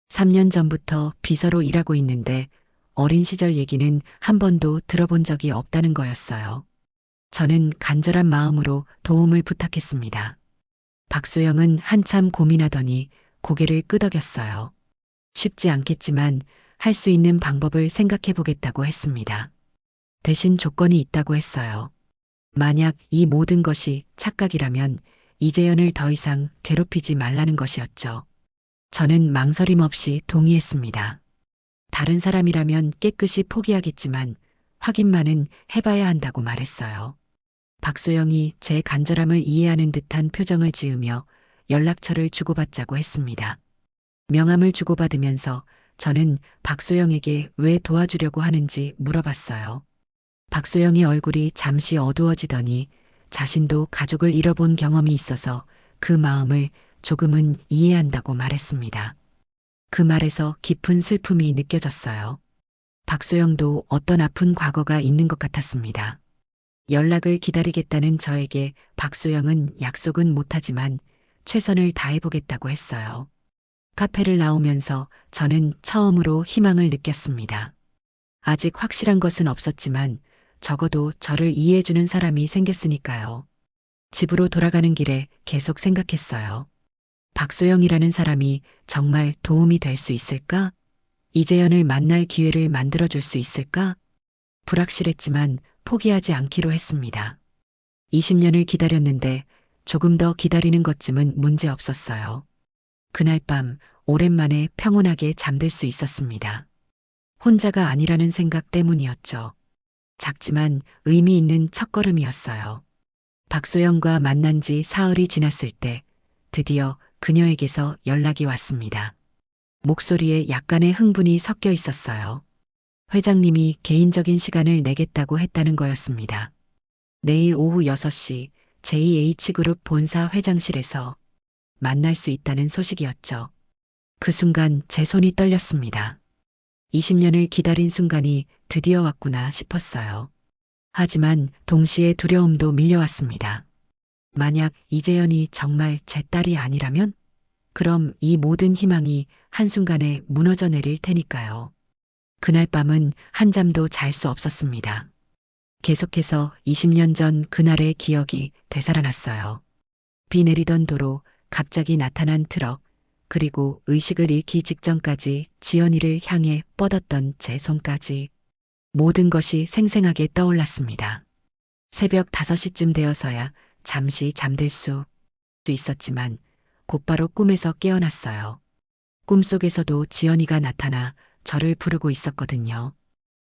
3년 전부터 비서로 일하고 있는데 어린 시절 얘기는 한 번도 들어본 적이 없다는 거였어요. 저는 간절한 마음으로 도움을 부탁했습니다. 박소영은 한참 고민하더니 고개를 끄덕였어요. 쉽지 않겠지만 할 수 있는 방법을 생각해 보겠다고 했습니다. 대신 조건이 있다고 했어요. 만약 이 모든 것이 착각이라면 이재현을 더 이상 괴롭히지 말라는 것이었죠. 저는 망설임 없이 동의했습니다. 다른 사람이라면 깨끗이 포기하겠지만 확인만은 해봐야 한다고 말했어요. 박소영이 제 간절함을 이해하는 듯한 표정을 지으며 연락처를 주고받자고 했습니다. 명함을 주고받으면서 저는 박소영에게 왜 도와주려고 하는지 물어봤어요. 박소영의 얼굴이 잠시 어두워지더니 자신도 가족을 잃어본 경험이 있어서 그 마음을 조금은 이해한다고 말했습니다. 그 말에서 깊은 슬픔이 느껴졌어요. 박소영도 어떤 아픈 과거가 있는 것 같았습니다. 연락을 기다리겠다는 저에게 박소영은 약속은 못하지만 최선을 다해보겠다고 했어요. 카페를 나오면서 저는 처음으로 희망을 느꼈습니다. 아직 확실한 것은 없었지만 적어도 저를 이해해주는 사람이 생겼으니까요. 집으로 돌아가는 길에 계속 생각했어요. 박소영이라는 사람이 정말 도움이 될 수 있을까? 이재현을 만날 기회를 만들어줄 수 있을까? 불확실했지만 포기하지 않기로 했습니다. 20년을 기다렸는데 조금 더 기다리는 것쯤은 문제 없었어요. 그날 밤 오랜만에 평온하게 잠들 수 있었습니다. 혼자가 아니라는 생각 때문이었죠. 작지만 의미 있는 첫걸음이었어요. 박소영과 만난 지 사흘이 지났을 때 드디어 그녀에게서 연락이 왔습니다. 목소리에 약간의 흥분이 섞여 있었어요. 회장님이 개인적인 시간을 내겠다고 했다는 거였습니다. 내일 오후 6시 JH그룹 본사 회장실에서 만날 수 있다는 소식이었죠. 그 순간 제 손이 떨렸습니다. 20년을 기다린 순간이 드디어 왔구나 싶었어요. 하지만 동시에 두려움도 밀려왔습니다. 만약 이재현이 정말 제 딸이 아니라면? 그럼 이 모든 희망이 한순간에 무너져 내릴 테니까요. 그날 밤은 한잠도 잘 수 없었습니다. 계속해서 20년 전 그날의 기억이 되살아났어요. 비 내리던 도로, 갑자기 나타난 트럭, 그리고 의식을 잃기 직전까지 지연이를 향해 뻗었던 제 손까지 모든 것이 생생하게 떠올랐습니다. 새벽 5시쯤 되어서야 잠시 잠들 수 있었지만 곧바로 꿈에서 깨어났어요. 꿈속에서도 지연이가 나타나 저를 부르고 있었거든요.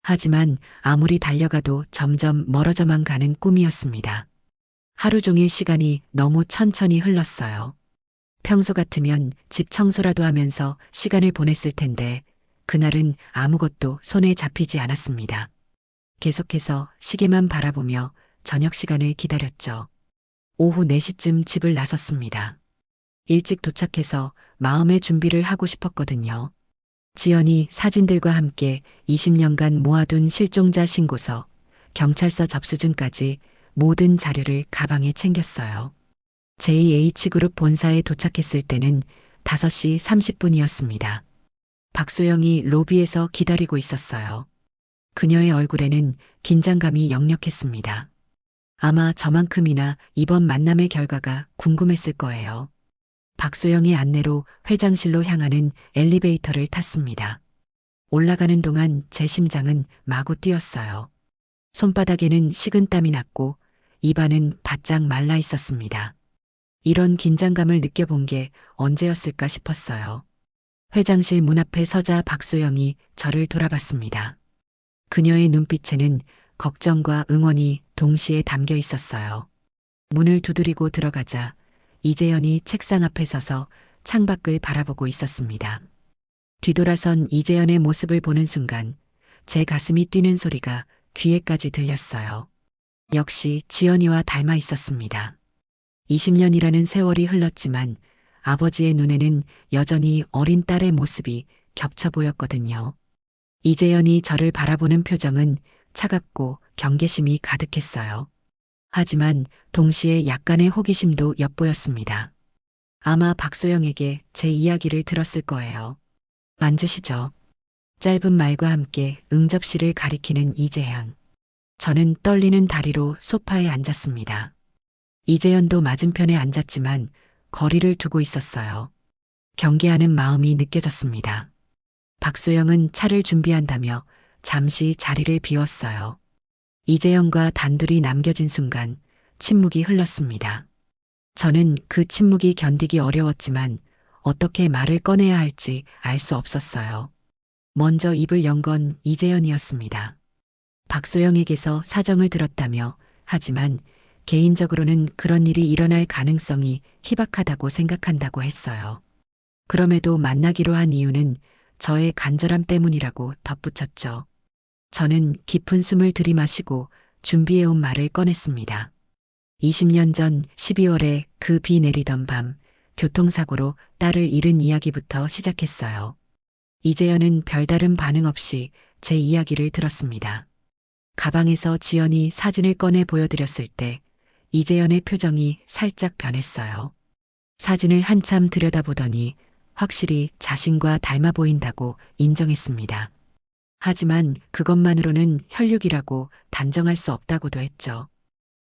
하지만 아무리 달려가도 점점 멀어져만 가는 꿈이었습니다. 하루 종일 시간이 너무 천천히 흘렀어요. 평소 같으면 집 청소라도 하면서 시간을 보냈을 텐데 그날은 아무것도 손에 잡히지 않았습니다. 계속해서 시계만 바라보며 저녁 시간을 기다렸죠. 오후 4시쯤 집을 나섰습니다. 일찍 도착해서 마음의 준비를 하고 싶었거든요. 지연이 사진들과 함께 20년간 모아둔 실종자 신고서, 경찰서 접수증까지 모든 자료를 가방에 챙겼어요. JH그룹 본사에 도착했을 때는 5시 30분이었습니다. 박소영이 로비에서 기다리고 있었어요. 그녀의 얼굴에는 긴장감이 역력했습니다. 아마 저만큼이나 이번 만남의 결과가 궁금했을 거예요. 박소영의 안내로 회장실로 향하는 엘리베이터를 탔습니다. 올라가는 동안 제 심장은 마구 뛰었어요. 손바닥에는 식은땀이 났고 입안은 바짝 말라 있었습니다. 이런 긴장감을 느껴본 게 언제였을까 싶었어요. 회장실 문 앞에 서자 박소영이 저를 돌아봤습니다. 그녀의 눈빛에는 걱정과 응원이 동시에 담겨 있었어요. 문을 두드리고 들어가자 이재연이 책상 앞에 서서 창밖을 바라보고 있었습니다. 뒤돌아선 이재연의 모습을 보는 순간 제 가슴이 뛰는 소리가 귀에까지 들렸어요. 역시 지연이와 닮아 있었습니다. 20년이라는 세월이 흘렀지만 아버지의 눈에는 여전히 어린 딸의 모습이 겹쳐 보였거든요. 이재연이 저를 바라보는 표정은 차갑고 경계심이 가득했어요. 하지만 동시에 약간의 호기심도 엿보였습니다. 아마 박소영에게 제 이야기를 들었을 거예요. 앉으시죠. 짧은 말과 함께 응접실을 가리키는 이재연. 저는 떨리는 다리로 소파에 앉았습니다. 이재연도 맞은편에 앉았지만 거리를 두고 있었어요. 경계하는 마음이 느껴졌습니다. 박소영은 차를 준비한다며 잠시 자리를 비웠어요. 이재연과 단둘이 남겨진 순간 침묵이 흘렀습니다. 저는 그 침묵이 견디기 어려웠지만 어떻게 말을 꺼내야 할지 알 수 없었어요. 먼저 입을 연 건 이재연이었습니다. 박소영에게서 사정을 들었다며 하지만 개인적으로는 그런 일이 일어날 가능성이 희박하다고 생각한다고 했어요. 그럼에도 만나기로 한 이유는 저의 간절함 때문이라고 덧붙였죠. 저는 깊은 숨을 들이마시고 준비해온 말을 꺼냈습니다. 20년 전 12월에 그 비 내리던 밤 교통사고로 딸을 잃은 이야기부터 시작했어요. 이재연은 별다른 반응 없이 제 이야기를 들었습니다. 가방에서 지연이 사진을 꺼내 보여드렸을 때 이재연의 표정이 살짝 변했어요. 사진을 한참 들여다보더니 확실히 자신과 닮아 보인다고 인정했습니다. 하지만 그것만으로는 혈육이라고 단정할 수 없다고도 했죠.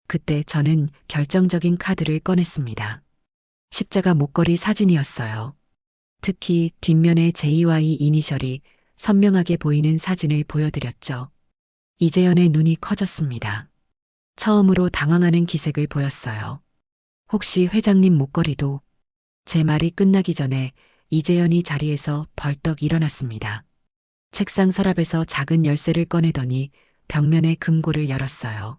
그때 저는 결정적인 카드를 꺼냈습니다. 십자가 목걸이 사진이었어요. 특히 뒷면에 JY 이니셜이 선명하게 보이는 사진을 보여드렸죠. 이재연의 눈이 커졌습니다. 처음으로 당황하는 기색을 보였어요. 혹시 회장님 목걸이도? 제 말이 끝나기 전에 이재연이 자리에서 벌떡 일어났습니다. 책상 서랍에서 작은 열쇠를 꺼내더니 벽면의 금고를 열었어요.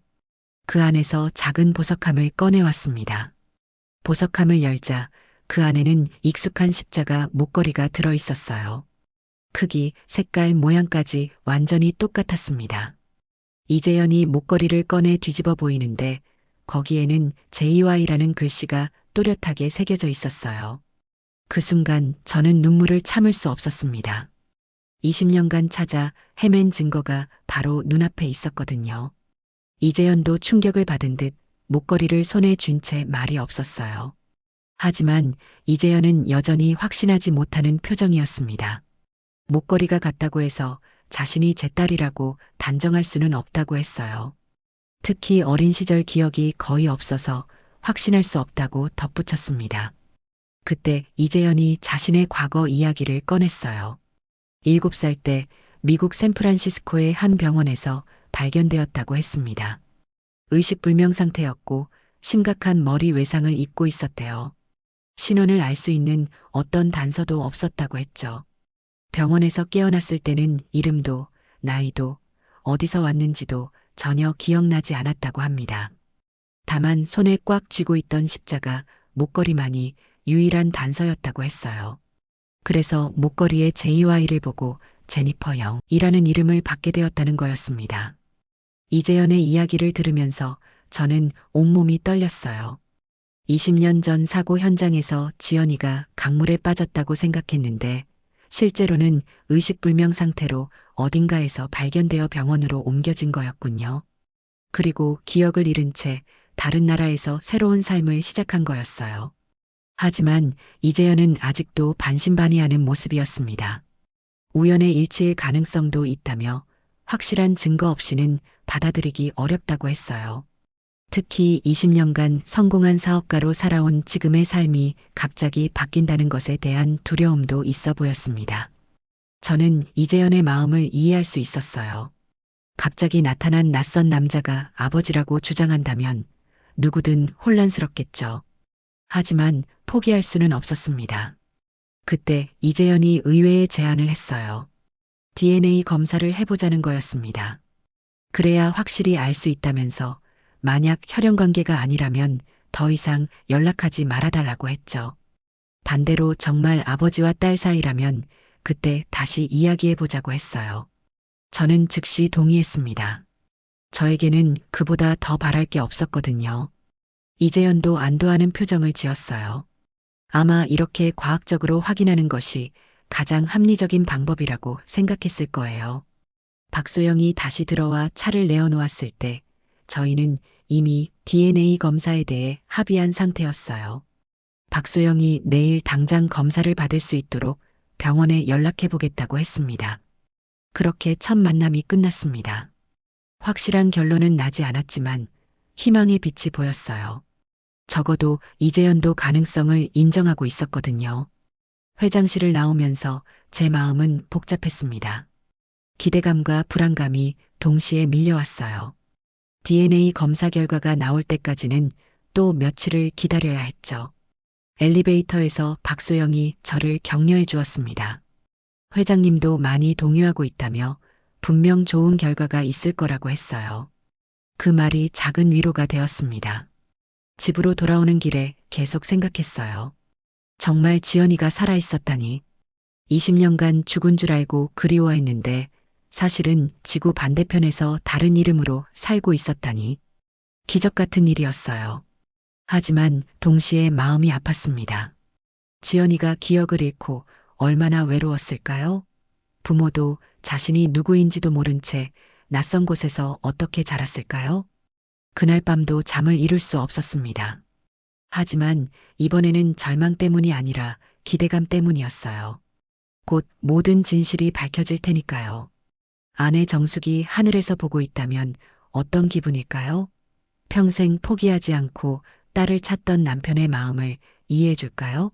그 안에서 작은 보석함을 꺼내왔습니다. 보석함을 열자 그 안에는 익숙한 십자가 목걸이가 들어있었어요. 크기, 색깔, 모양까지 완전히 똑같았습니다. 이재연이 목걸이를 꺼내 뒤집어 보이는데 거기에는 JY라는 글씨가 또렷하게 새겨져 있었어요. 그 순간 저는 눈물을 참을 수 없었습니다. 20년간 찾아 헤맨 증거가 바로 눈앞에 있었거든요. 이재연도 충격을 받은 듯 목걸이를 손에 쥔 채 말이 없었어요. 하지만 이재연은 여전히 확신하지 못하는 표정이었습니다. 목걸이가 같다고 해서 자신이 제 딸이라고 단정할 수는 없다고 했어요. 특히 어린 시절 기억이 거의 없어서 확신할 수 없다고 덧붙였습니다. 그때 이재현이 자신의 과거 이야기를 꺼냈어요. 7살 때 미국 샌프란시스코의 한 병원에서 발견되었다고 했습니다. 의식불명 상태였고 심각한 머리 외상을 입고 있었대요. 신원을 알 수 있는 어떤 단서도 없었다고 했죠. 병원에서 깨어났을 때는 이름도 나이도 어디서 왔는지도 전혀 기억나지 않았다고 합니다. 다만 손에 꽉 쥐고 있던 십자가, 목걸이만이 유일한 단서였다고 했어요. 그래서 목걸이에 JY를 보고 제니퍼 영이라는 이름을 받게 되었다는 거였습니다. 이재현의 이야기를 들으면서 저는 온몸이 떨렸어요. 20년 전 사고 현장에서 지연이가 강물에 빠졌다고 생각했는데 실제로는 의식불명 상태로 어딘가에서 발견되어 병원으로 옮겨진 거였군요. 그리고 기억을 잃은 채 다른 나라에서 새로운 삶을 시작한 거였어요. 하지만 이재현은 아직도 반신반의하는 모습이었습니다. 우연의 일치일 가능성도 있다며 확실한 증거 없이는 받아들이기 어렵다고 했어요. 특히 20년간 성공한 사업가로 살아온 지금의 삶이 갑자기 바뀐다는 것에 대한 두려움도 있어 보였습니다. 저는 이재현의 마음을 이해할 수 있었어요. 갑자기 나타난 낯선 남자가 아버지라고 주장한다면 누구든 혼란스럽겠죠. 하지만 포기할 수는 없었습니다. 그때 이재현이 의외의 제안을 했어요. DNA 검사를 해보자는 거였습니다. 그래야 확실히 알 수 있다면서 만약 혈연관계가 아니라면 더 이상 연락하지 말아달라고 했죠. 반대로 정말 아버지와 딸 사이라면 그때 다시 이야기해보자고 했어요. 저는 즉시 동의했습니다. 저에게는 그보다 더 바랄 게 없었거든요. 이재현도 안도하는 표정을 지었어요. 아마 이렇게 과학적으로 확인하는 것이 가장 합리적인 방법이라고 생각했을 거예요. 박소영이 다시 들어와 차를 내어놓았을 때 저희는 이미 DNA 검사에 대해 합의한 상태였어요. 박소영이 내일 당장 검사를 받을 수 있도록 병원에 연락해 보겠다고 했습니다. 그렇게 첫 만남이 끝났습니다. 확실한 결론은 나지 않았지만 희망의 빛이 보였어요. 적어도 이재현도 가능성을 인정하고 있었거든요. 회장실을 나오면서 제 마음은 복잡했습니다. 기대감과 불안감이 동시에 밀려왔어요. DNA 검사 결과가 나올 때까지는 또 며칠을 기다려야 했죠. 엘리베이터에서 박소영이 저를 격려해 주었습니다. 회장님도 많이 동요하고 있다며 분명 좋은 결과가 있을 거라고 했어요. 그 말이 작은 위로가 되었습니다. 집으로 돌아오는 길에 계속 생각했어요. 정말 지연이가 살아있었다니. 20년간 죽은 줄 알고 그리워했는데 사실은 지구 반대편에서 다른 이름으로 살고 있었다니. 기적 같은 일이었어요. 하지만 동시에 마음이 아팠습니다. 지연이가 기억을 잃고 얼마나 외로웠을까요? 부모도 자신이 누구인지도 모른 채 낯선 곳에서 어떻게 자랐을까요? 그날 밤도 잠을 이룰 수 없었습니다. 하지만 이번에는 절망 때문이 아니라 기대감 때문이었어요. 곧 모든 진실이 밝혀질 테니까요. 아내 정숙이 하늘에서 보고 있다면 어떤 기분일까요? 평생 포기하지 않고 딸을 찾던 남편의 마음을 이해해 줄까요?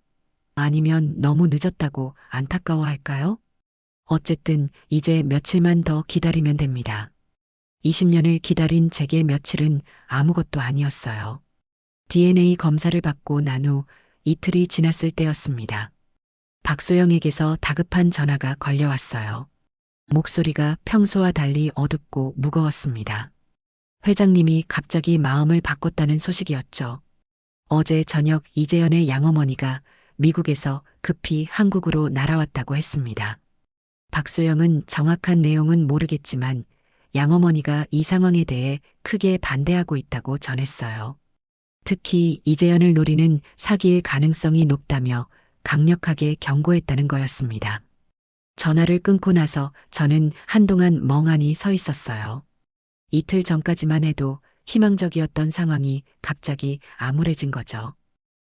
아니면 너무 늦었다고 안타까워할까요? 어쨌든 이제 며칠만 더 기다리면 됩니다. 20년을 기다린 제게 며칠은 아무것도 아니었어요. DNA 검사를 받고 난 후 이틀이 지났을 때였습니다. 박소영에게서 다급한 전화가 걸려왔어요. 목소리가 평소와 달리 어둡고 무거웠습니다. 회장님이 갑자기 마음을 바꿨다는 소식이었죠. 어제 저녁 이재현의 양어머니가 미국에서 급히 한국으로 날아왔다고 했습니다. 박소영은 정확한 내용은 모르겠지만 양어머니가 이 상황에 대해 크게 반대하고 있다고 전했어요. 특히 이재현을 노리는 사기일 가능성이 높다며 강력하게 경고했다는 거였습니다. 전화를 끊고 나서 저는 한동안 멍하니 서 있었어요. 이틀 전까지만 해도 희망적이었던 상황이 갑자기 암울해진 거죠.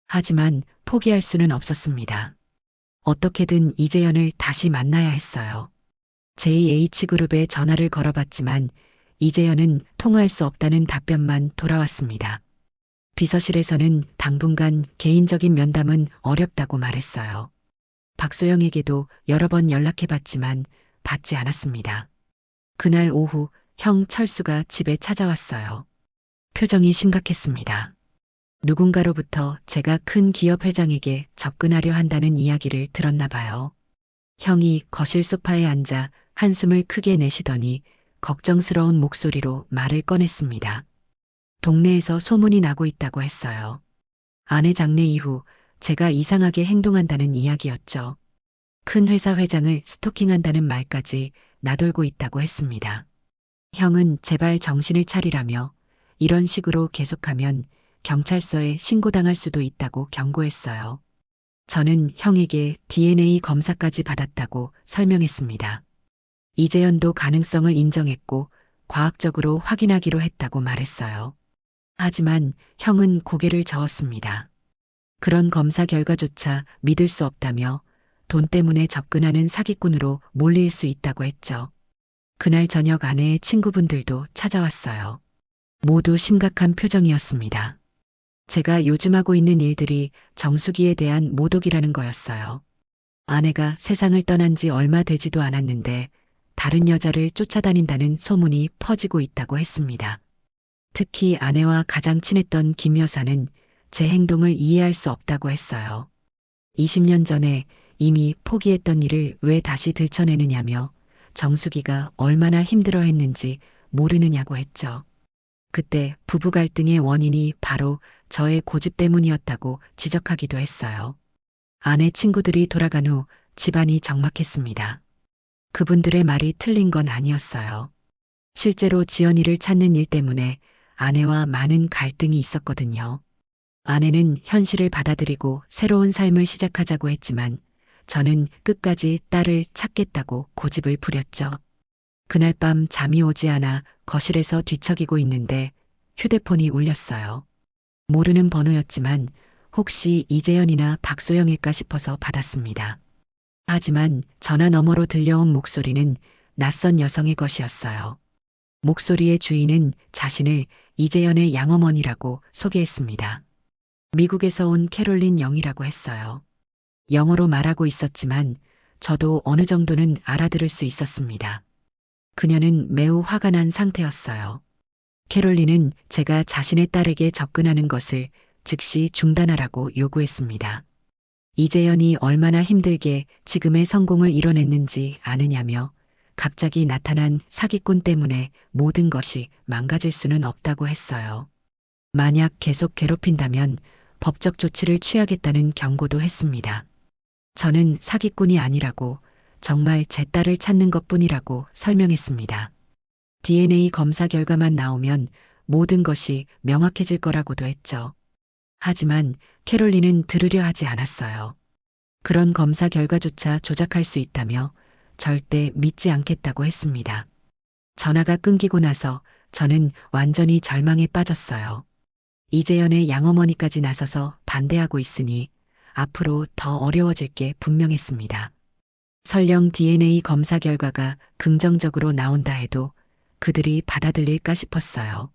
하지만 포기할 수는 없었습니다. 어떻게든 이재현을 다시 만나야 했어요. JH그룹에 전화를 걸어봤지만 이재현은 통화할 수 없다는 답변만 돌아왔습니다. 비서실에서는 당분간 개인적인 면담은 어렵다고 말했어요. 박소영에게도 여러 번 연락해봤지만 받지 않았습니다. 그날 오후 형 철수가 집에 찾아왔어요. 표정이 심각했습니다. 누군가로부터 제가 큰 기업 회장에게 접근하려 한다는 이야기를 들었나 봐요. 형이 거실 소파에 앉아 한숨을 크게 내쉬더니 걱정스러운 목소리로 말을 꺼냈습니다. 동네에서 소문이 나고 있다고 했어요. 아내 장례 이후 제가 이상하게 행동한다는 이야기였죠. 큰 회사 회장을 스토킹한다는 말까지 나돌고 있다고 했습니다. 형은 제발 정신을 차리라며 이런 식으로 계속하면 경찰서에 신고당할 수도 있다고 경고했어요. 저는 형에게 DNA 검사까지 받았다고 설명했습니다. 이재현도 가능성을 인정했고 과학적으로 확인하기로 했다고 말했어요. 하지만 형은 고개를 저었습니다. 그런 검사 결과조차 믿을 수 없다며 돈 때문에 접근하는 사기꾼으로 몰릴 수 있다고 했죠. 그날 저녁 아내의 친구분들도 찾아왔어요. 모두 심각한 표정이었습니다. 제가 요즘 하고 있는 일들이 정수기에 대한 모독이라는 거였어요. 아내가 세상을 떠난 지 얼마 되지도 않았는데 다른 여자를 쫓아다닌다는 소문이 퍼지고 있다고 했습니다. 특히 아내와 가장 친했던 김 여사는 제 행동을 이해할 수 없다고 했어요. 20년 전에 이미 포기했던 일을 왜 다시 들춰내느냐며 정수기가 얼마나 힘들어했는지 모르느냐고 했죠. 그때 부부 갈등의 원인이 바로 저의 고집 때문이었다고 지적하기도 했어요. 아내 친구들이 돌아간 후 집안이 적막했습니다. 그분들의 말이 틀린 건 아니었어요. 실제로 지연이를 찾는 일 때문에 아내와 많은 갈등이 있었거든요. 아내는 현실을 받아들이고 새로운 삶을 시작하자고 했지만 저는 끝까지 딸을 찾겠다고 고집을 부렸죠. 그날 밤 잠이 오지 않아 거실에서 뒤척이고 있는데 휴대폰이 울렸어요. 모르는 번호였지만 혹시 이재현이나 박소영일까 싶어서 받았습니다. 하지만 전화 너머로 들려온 목소리는 낯선 여성의 것이었어요. 목소리의 주인은 자신을 이재현의 양어머니라고 소개했습니다. 미국에서 온 캐롤린 영이라고 했어요. 영어로 말하고 있었지만 저도 어느 정도는 알아들을 수 있었습니다. 그녀는 매우 화가 난 상태였어요. 캐롤린은 제가 자신의 딸에게 접근하는 것을 즉시 중단하라고 요구했습니다. 이재현이 얼마나 힘들게 지금의 성공을 이뤄냈는지 아느냐며 갑자기 나타난 사기꾼 때문에 모든 것이 망가질 수는 없다고 했어요. 만약 계속 괴롭힌다면 법적 조치를 취하겠다는 경고도 했습니다. 저는 사기꾼이 아니라고 정말 제 딸을 찾는 것뿐이라고 설명했습니다. DNA 검사 결과만 나오면 모든 것이 명확해질 거라고도 했죠. 하지만 캐롤린은 들으려 하지 않았어요. 그런 검사 결과조차 조작할 수 있다며 절대 믿지 않겠다고 했습니다. 전화가 끊기고 나서 저는 완전히 절망에 빠졌어요. 이재현의 양어머니까지 나서서 반대하고 있으니 앞으로 더 어려워질 게 분명했습니다. 설령 DNA 검사 결과가 긍정적으로 나온다 해도 그들이 받아들일까 싶었어요.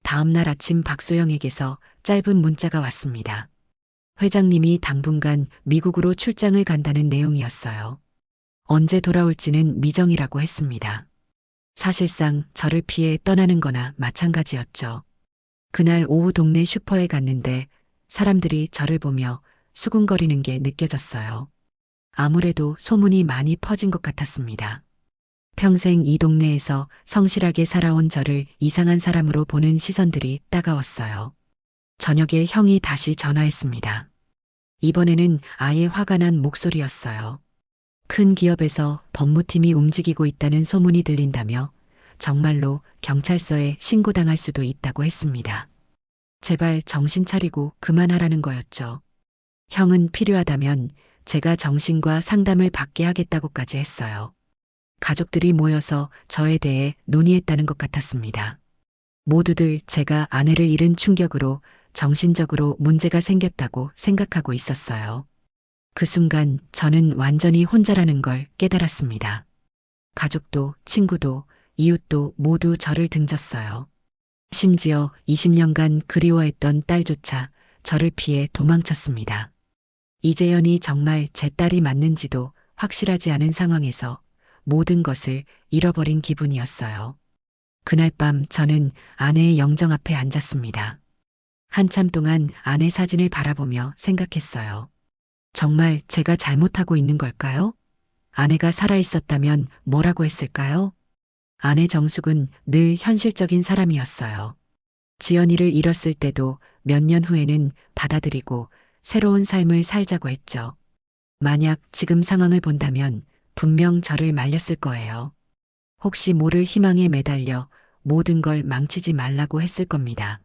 다음 날 아침 박소영에게서 짧은 문자가 왔습니다. 회장님이 당분간 미국으로 출장을 간다는 내용이었어요. 언제 돌아올지는 미정이라고 했습니다. 사실상 저를 피해 떠나는 거나 마찬가지였죠. 그날 오후 동네 슈퍼에 갔는데 사람들이 저를 보며 수군거리는 게 느껴졌어요. 아무래도 소문이 많이 퍼진 것 같았습니다. 평생 이 동네에서 성실하게 살아온 저를 이상한 사람으로 보는 시선들이 따가웠어요. 저녁에 형이 다시 전화했습니다. 이번에는 아예 화가 난 목소리였어요. 큰 기업에서 법무팀이 움직이고 있다는 소문이 들린다며 정말로 경찰서에 신고당할 수도 있다고 했습니다. 제발 정신 차리고 그만하라는 거였죠. 형은 필요하다면 제가 정신과 상담을 받게 하겠다고까지 했어요. 가족들이 모여서 저에 대해 논의했다는 것 같았습니다. 모두들 제가 아내를 잃은 충격으로 정신적으로 문제가 생겼다고 생각하고 있었어요. 그 순간 저는 완전히 혼자라는 걸 깨달았습니다. 가족도 친구도 이웃도 모두 저를 등졌어요. 심지어 20년간 그리워했던 딸조차 저를 피해 도망쳤습니다. 이재현이 정말 제 딸이 맞는지도 확실하지 않은 상황에서 모든 것을 잃어버린 기분이었어요. 그날 밤 저는 아내의 영정 앞에 앉았습니다. 한참 동안 아내 사진을 바라보며 생각했어요. 정말 제가 잘못하고 있는 걸까요? 아내가 살아있었다면 뭐라고 했을까요? 아내 정숙은 늘 현실적인 사람이었어요. 지연이를 잃었을 때도 몇 년 후에는 받아들이고 새로운 삶을 살자고 했죠. 만약 지금 상황을 본다면 분명 저를 말렸을 거예요. 혹시 모를 희망에 매달려 모든 걸 망치지 말라고 했을 겁니다.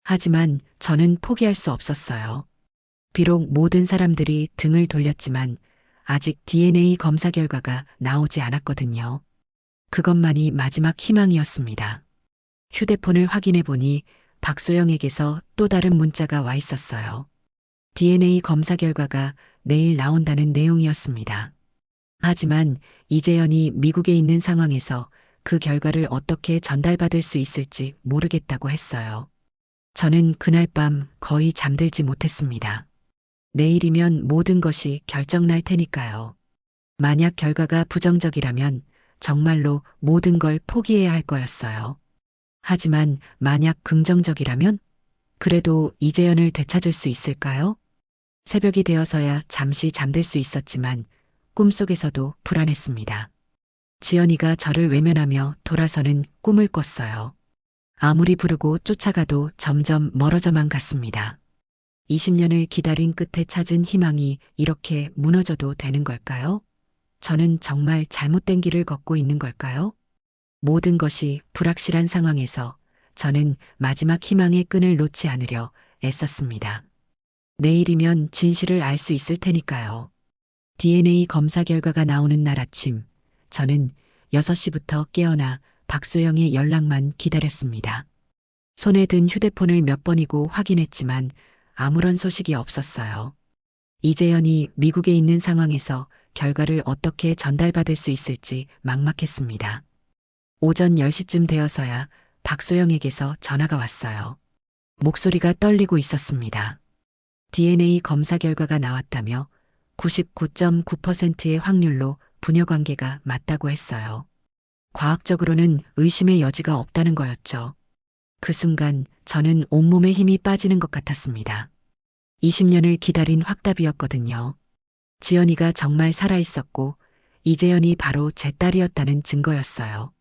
하지만 저는 포기할 수 없었어요. 비록 모든 사람들이 등을 돌렸지만 아직 DNA 검사 결과가 나오지 않았거든요. 그것만이 마지막 희망이었습니다. 휴대폰을 확인해 보니 박소영에게서 또 다른 문자가 와 있었어요. DNA 검사 결과가 내일 나온다는 내용이었습니다. 하지만 이재현이 미국에 있는 상황에서 그 결과를 어떻게 전달받을 수 있을지 모르겠다고 했어요. 저는 그날 밤 거의 잠들지 못했습니다. 내일이면 모든 것이 결정날 테니까요. 만약 결과가 부정적이라면 정말로 모든 걸 포기해야 할 거였어요. 하지만 만약 긍정적이라면 그래도 이재현을 되찾을 수 있을까요? 새벽이 되어서야 잠시 잠들 수 있었지만 꿈속에서도 불안했습니다. 지연이가 저를 외면하며 돌아서는 꿈을 꿨어요. 아무리 부르고 쫓아가도 점점 멀어져만 갔습니다. 20년을 기다린 끝에 찾은 희망이 이렇게 무너져도 되는 걸까요? 저는 정말 잘못된 길을 걷고 있는 걸까요? 모든 것이 불확실한 상황에서 저는 마지막 희망의 끈을 놓지 않으려 애썼습니다. 내일이면 진실을 알 수 있을 테니까요. DNA 검사 결과가 나오는 날 아침, 저는 6시부터 깨어나 박소영의 연락만 기다렸습니다. 손에 든 휴대폰을 몇 번이고 확인했지만 아무런 소식이 없었어요. 이재현이 미국에 있는 상황에서 결과를 어떻게 전달받을 수 있을지 막막했습니다. 오전 10시쯤 되어서야 박소영에게서 전화가 왔어요. 목소리가 떨리고 있었습니다. DNA 검사 결과가 나왔다며 99.9%의 확률로 부녀 관계가 맞다고 했어요. 과학적으로는 의심의 여지가 없다는 거였죠. 그 순간 저는 온몸에 힘이 빠지는 것 같았습니다. 20년을 기다린 확답이었거든요. 지연이가 정말 살아있었고 이재현이 바로 제 딸이었다는 증거였어요.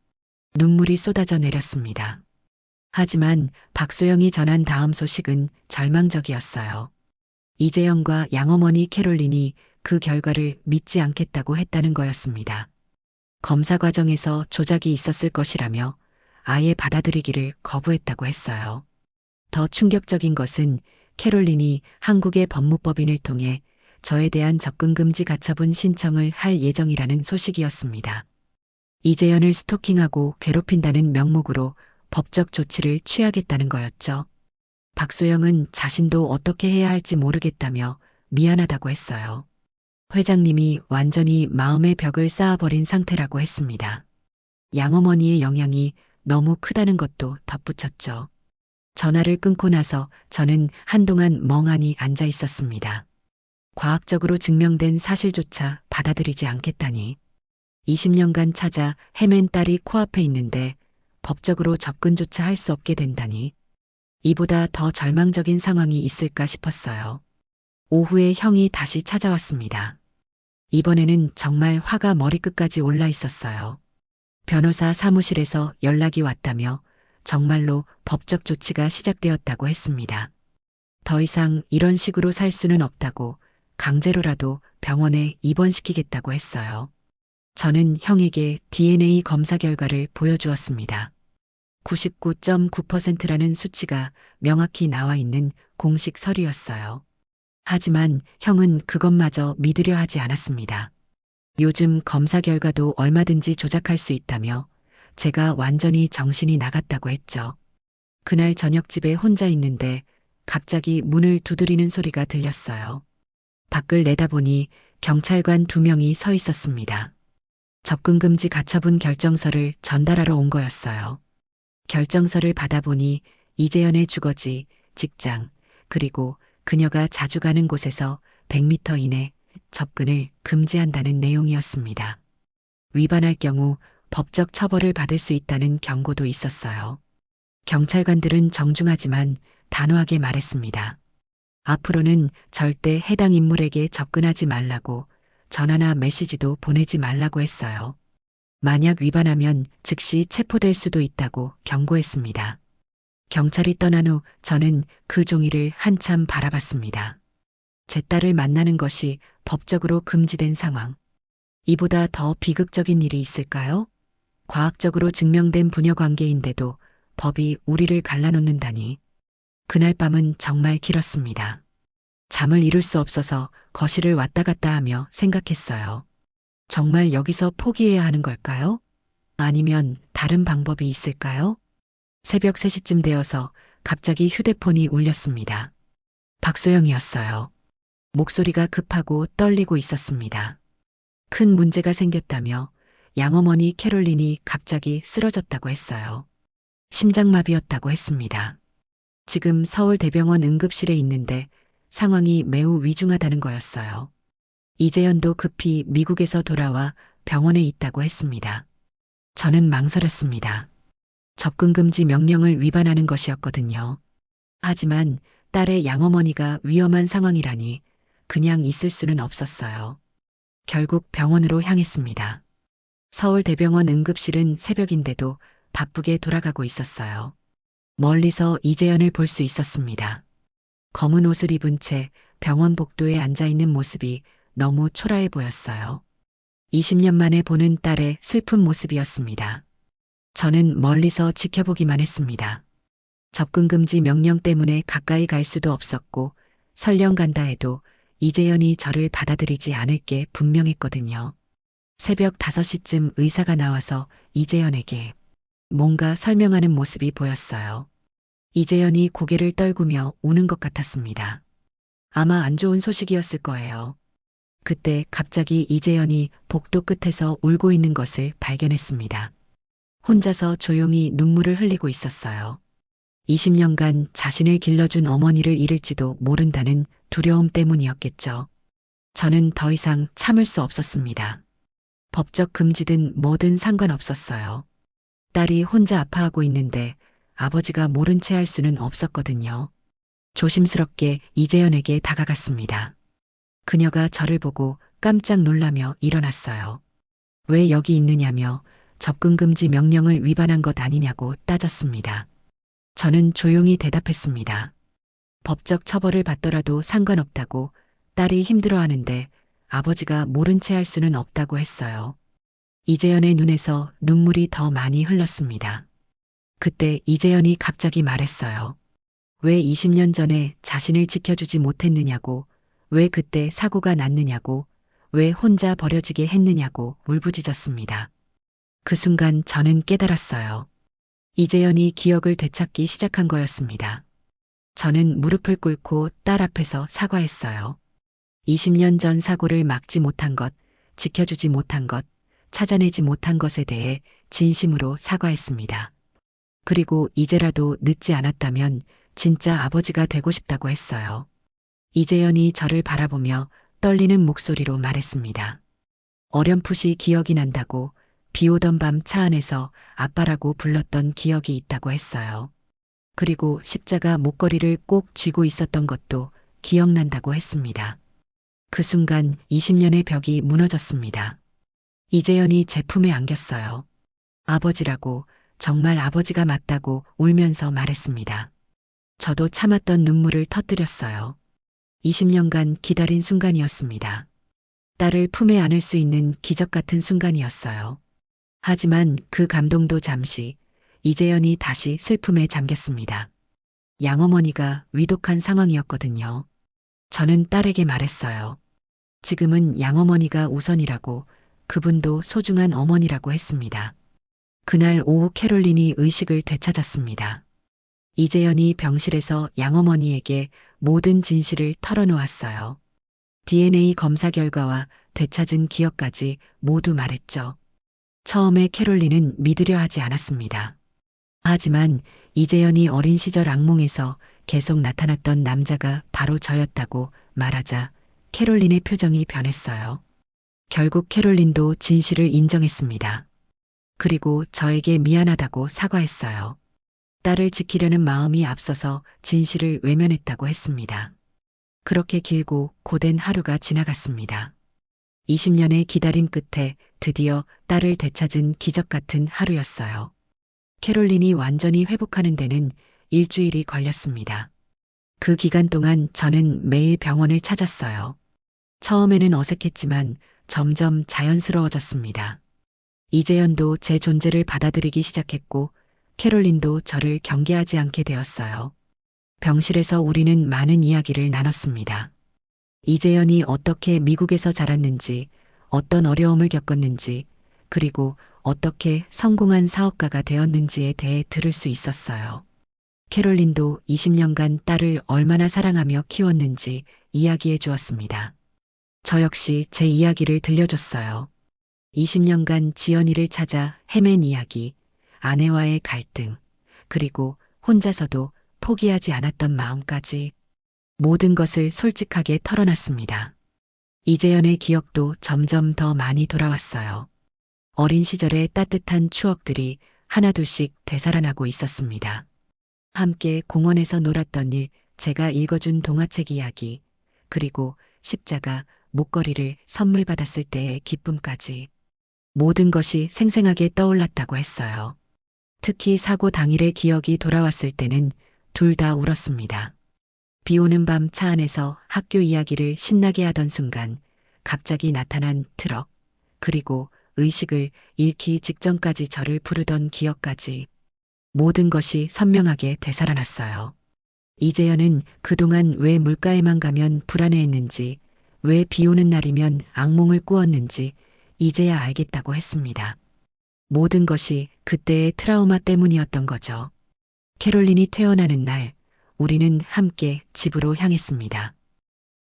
눈물이 쏟아져 내렸습니다. 하지만 박소영이 전한 다음 소식은 절망적이었어요. 이재현과 양어머니 캐롤린이 그 결과를 믿지 않겠다고 했다는 거였습니다. 검사 과정에서 조작이 있었을 것이라며 아예 받아들이기를 거부했다고 했어요. 더 충격적인 것은 캐롤린이 한국의 법무법인을 통해 저에 대한 접근금지 가처분 신청을 할 예정이라는 소식이었습니다. 이재현을 스토킹하고 괴롭힌다는 명목으로 법적 조치를 취하겠다는 거였죠. 박소영은 자신도 어떻게 해야 할지 모르겠다며 미안하다고 했어요. 회장님이 완전히 마음의 벽을 쌓아버린 상태라고 했습니다. 양어머니의 영향이 너무 크다는 것도 덧붙였죠. 전화를 끊고 나서 저는 한동안 멍하니 앉아 있었습니다. 과학적으로 증명된 사실조차 받아들이지 않겠다니. 20년간 찾아 헤맨 딸이 코앞에 있는데 법적으로 접근조차 할 수 없게 된다니. 이보다 더 절망적인 상황이 있을까 싶었어요. 오후에 형이 다시 찾아왔습니다. 이번에는 정말 화가 머리끝까지 올라 있었어요. 변호사 사무실에서 연락이 왔다며 정말로 법적 조치가 시작되었다고 했습니다. 더 이상 이런 식으로 살 수는 없다고 강제로라도 병원에 입원시키겠다고 했어요. 저는 형에게 DNA 검사 결과를 보여주었습니다. 99.9%라는 수치가 명확히 나와 있는 공식 서류였어요. 하지만 형은 그것마저 믿으려 하지 않았습니다. 요즘 검사 결과도 얼마든지 조작할 수 있다며 제가 완전히 정신이 나갔다고 했죠. 그날 저녁집에 혼자 있는데 갑자기 문을 두드리는 소리가 들렸어요. 밖을 내다보니 경찰관 2명이 서 있었습니다. 접근금지 가처분 결정서를 전달하러 온 거였어요. 결정서를 받아보니 이재연의 주거지, 직장, 그리고 그녀가 자주 가는 곳에서 100m 이내 접근을 금지한다는 내용이었습니다. 위반할 경우 법적 처벌을 받을 수 있다는 경고도 있었어요. 경찰관들은 정중하지만 단호하게 말했습니다. 앞으로는 절대 해당 인물에게 접근하지 말라고 전화나 메시지도 보내지 말라고 했어요. 만약 위반하면 즉시 체포될 수도 있다고 경고했습니다. 경찰이 떠난 후 저는 그 종이를 한참 바라봤습니다. 제 딸을 만나는 것이 법적으로 금지된 상황. 이보다 더 비극적인 일이 있을까요? 과학적으로 증명된 부녀 관계인데도 법이 우리를 갈라놓는다니. 그날 밤은 정말 길었습니다. 잠을 이룰 수 없어서 거실을 왔다 갔다 하며 생각했어요. 정말 여기서 포기해야 하는 걸까요? 아니면 다른 방법이 있을까요? 새벽 3시쯤 되어서 갑자기 휴대폰이 울렸습니다. 박소영이었어요. 목소리가 급하고 떨리고 있었습니다. 큰 문제가 생겼다며 양어머니 캐롤린이 갑자기 쓰러졌다고 했어요. 심장마비였다고 했습니다. 지금 서울대병원 응급실에 있는데 상황이 매우 위중하다는 거였어요. 이재연도 급히 미국에서 돌아와 병원에 있다고 했습니다. 저는 망설였습니다. 접근금지 명령을 위반하는 것이었거든요. 하지만 딸의 양어머니가 위험한 상황이라니 그냥 있을 수는 없었어요. 결국 병원으로 향했습니다. 서울대병원 응급실은 새벽인데도 바쁘게 돌아가고 있었어요. 멀리서 이재연을 볼 수 있었습니다. 검은 옷을 입은 채 병원 복도에 앉아있는 모습이 너무 초라해 보였어요. 20년 만에 보는 딸의 슬픈 모습이었습니다. 저는 멀리서 지켜보기만 했습니다. 접근금지 명령 때문에 가까이 갈 수도 없었고 설령 간다 해도 이재연이 저를 받아들이지 않을 게 분명했거든요. 새벽 5시쯤 의사가 나와서 이재연에게 뭔가 설명하는 모습이 보였어요. 이재연이 고개를 떨구며 우는 것 같았습니다. 아마 안 좋은 소식이었을 거예요. 그때 갑자기 이재연이 복도 끝에서 울고 있는 것을 발견했습니다. 혼자서 조용히 눈물을 흘리고 있었어요. 20년간 자신을 길러준 어머니를 잃을지도 모른다는 두려움 때문이었겠죠. 저는 더 이상 참을 수 없었습니다. 법적 금지든 뭐든 상관없었어요. 딸이 혼자 아파하고 있는데 아버지가 모른 채 할 수는 없었거든요. 조심스럽게 이재연에게 다가갔습니다. 그녀가 저를 보고 깜짝 놀라며 일어났어요. 왜 여기 있느냐며 접근금지 명령을 위반한 것 아니냐고 따졌습니다. 저는 조용히 대답했습니다. 법적 처벌을 받더라도 상관없다고, 딸이 힘들어하는데 아버지가 모른 채 할 수는 없다고 했어요. 이재연의 눈에서 눈물이 더 많이 흘렀습니다. 그때 이재연이 갑자기 말했어요. 왜 20년 전에 자신을 지켜주지 못했느냐고, 왜 그때 사고가 났느냐고, 왜 혼자 버려지게 했느냐고 울부짖었습니다. 그 순간 저는 깨달았어요. 이재연이 기억을 되찾기 시작한 거였습니다. 저는 무릎을 꿇고 딸 앞에서 사과했어요. 20년 전 사고를 막지 못한 것, 지켜주지 못한 것, 찾아내지 못한 것에 대해 진심으로 사과했습니다. 그리고 이제라도 늦지 않았다면 진짜 아버지가 되고 싶다고 했어요. 이재연이 저를 바라보며 떨리는 목소리로 말했습니다. 어렴풋이 기억이 난다고, 비 오던 밤 차 안에서 아빠라고 불렀던 기억이 있다고 했어요. 그리고 십자가 목걸이를 꼭 쥐고 있었던 것도 기억난다고 했습니다. 그 순간 20년의 벽이 무너졌습니다. 이재연이 제 품에 안겼어요. 아버지라고, 정말 아버지가 맞다고 울면서 말했습니다. 저도 참았던 눈물을 터뜨렸어요. 20년간 기다린 순간이었습니다. 딸을 품에 안을 수 있는 기적 같은 순간이었어요. 하지만 그 감동도 잠시, 이재연이 다시 슬픔에 잠겼습니다. 양어머니가 위독한 상황이었거든요. 저는 딸에게 말했어요. 지금은 양어머니가 우선이라고, 그분도 소중한 어머니라고 했습니다. 그날 오후 캐롤린이 의식을 되찾았습니다. 이재연이 병실에서 양어머니에게 모든 진실을 털어놓았어요. DNA 검사 결과와 되찾은 기억까지 모두 말했죠. 처음에 캐롤린은 믿으려 하지 않았습니다. 하지만 이재현이 어린 시절 악몽에서 계속 나타났던 남자가 바로 저였다고 말하자 캐롤린의 표정이 변했어요. 결국 캐롤린도 진실을 인정했습니다. 그리고 저에게 미안하다고 사과했어요. 딸을 지키려는 마음이 앞서서 진실을 외면했다고 했습니다. 그렇게 길고 고된 하루가 지나갔습니다. 20년의 기다림 끝에 드디어 딸을 되찾은 기적 같은 하루였어요. 캐롤린이 완전히 회복하는 데는 일주일이 걸렸습니다. 그 기간 동안 저는 매일 병원을 찾았어요. 처음에는 어색했지만 점점 자연스러워졌습니다. 이재현도 제 존재를 받아들이기 시작했고 캐롤린도 저를 경계하지 않게 되었어요. 병실에서 우리는 많은 이야기를 나눴습니다. 이재현이 어떻게 미국에서 자랐는지, 어떤 어려움을 겪었는지, 그리고 어떻게 성공한 사업가가 되었는지에 대해 들을 수 있었어요. 캐롤린도 20년간 딸을 얼마나 사랑하며 키웠는지 이야기해 주었습니다. 저 역시 제 이야기를 들려줬어요. 20년간 지연이를 찾아 헤맨 이야기, 아내와의 갈등, 그리고 혼자서도 포기하지 않았던 마음까지 모든 것을 솔직하게 털어놨습니다. 이재현의 기억도 점점 더 많이 돌아왔어요. 어린 시절의 따뜻한 추억들이 하나둘씩 되살아나고 있었습니다. 함께 공원에서 놀았던 일, 제가 읽어준 동화책 이야기, 그리고 십자가, 목걸이를 선물 받았을 때의 기쁨까지 모든 것이 생생하게 떠올랐다고 했어요. 특히 사고 당일의 기억이 돌아왔을 때는 둘 다 울었습니다. 비 오는 밤 차 안에서 학교 이야기를 신나게 하던 순간 갑자기 나타난 트럭, 그리고 의식을 잃기 직전까지 저를 부르던 기억까지 모든 것이 선명하게 되살아났어요. 이재현은 그동안 왜 물가에만 가면 불안해했는지, 왜 비 오는 날이면 악몽을 꾸었는지 이제야 알겠다고 했습니다. 모든 것이 그때의 트라우마 때문이었던 거죠. 캐롤린이 태어나는 날, 우리는 함께 집으로 향했습니다.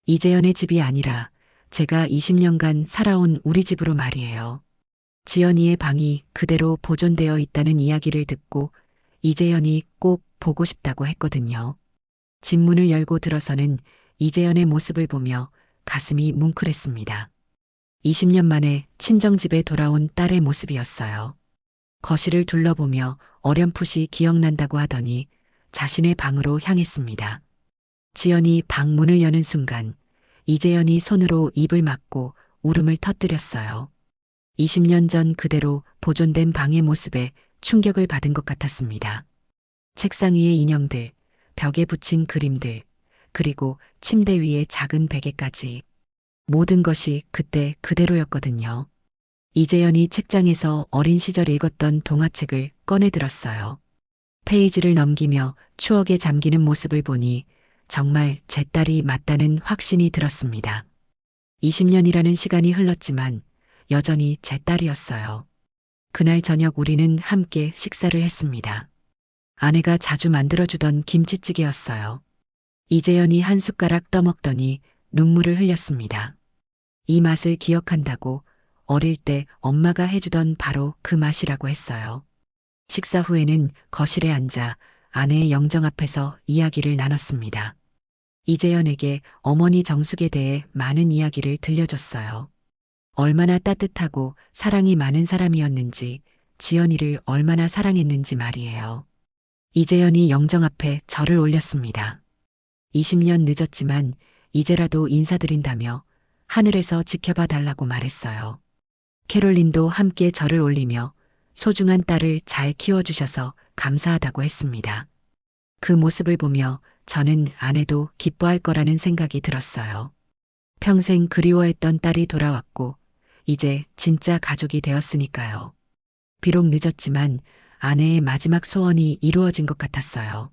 이재현의 집이 아니라 제가 20년간 살아온 우리 집으로 말이에요. 지연이의 방이 그대로 보존되어 있다는 이야기를 듣고 이재현이 꼭 보고 싶다고 했거든요. 집 문을 열고 들어서는 이재현의 모습을 보며 가슴이 뭉클했습니다. 20년 만에 친정집에 돌아온 딸의 모습이었어요. 거실을 둘러보며 어렴풋이 기억난다고 하더니 자신의 방으로 향했습니다. 지연이 방 문을 여는 순간 이재현이 손으로 입을 막고 울음을 터뜨렸어요. 20년 전 그대로 보존된 방의 모습에 충격을 받은 것 같았습니다. 책상 위의 인형들, 벽에 붙인 그림들, 그리고 침대 위의 작은 베개까지 모든 것이 그때 그대로였거든요. 이재현이 책장에서 어린 시절 읽었던 동화책을 꺼내 들었어요. 페이지를 넘기며 추억에 잠기는 모습을 보니 정말 제 딸이 맞다는 확신이 들었습니다. 20년이라는 시간이 흘렀지만 여전히 제 딸이었어요. 그날 저녁 우리는 함께 식사를 했습니다. 아내가 자주 만들어주던 김치찌개였어요. 이재현이 한 숟가락 떠먹더니 눈물을 흘렸습니다. 이 맛을 기억한다고 어릴 때 엄마가 해주던 바로 그 맛이라고 했어요. 식사 후에는 거실에 앉아 아내의 영정 앞에서 이야기를 나눴습니다. 이재현에게 어머니 정숙에 대해 많은 이야기를 들려줬어요. 얼마나 따뜻하고 사랑이 많은 사람이었는지, 지연이를 얼마나 사랑했는지 말이에요. 이재현이 영정 앞에 절을 올렸습니다. 20년 늦었지만 이제라도 인사드린다며 하늘에서 지켜봐 달라고 말했어요. 캐롤린도 함께 절을 올리며 소중한 딸을 잘 키워주셔서 감사하다고 했습니다. 그 모습을 보며 저는 아내도 기뻐할 거라는 생각이 들었어요. 평생 그리워했던 딸이 돌아왔고 이제 진짜 가족이 되었으니까요. 비록 늦었지만 아내의 마지막 소원이 이루어진 것 같았어요.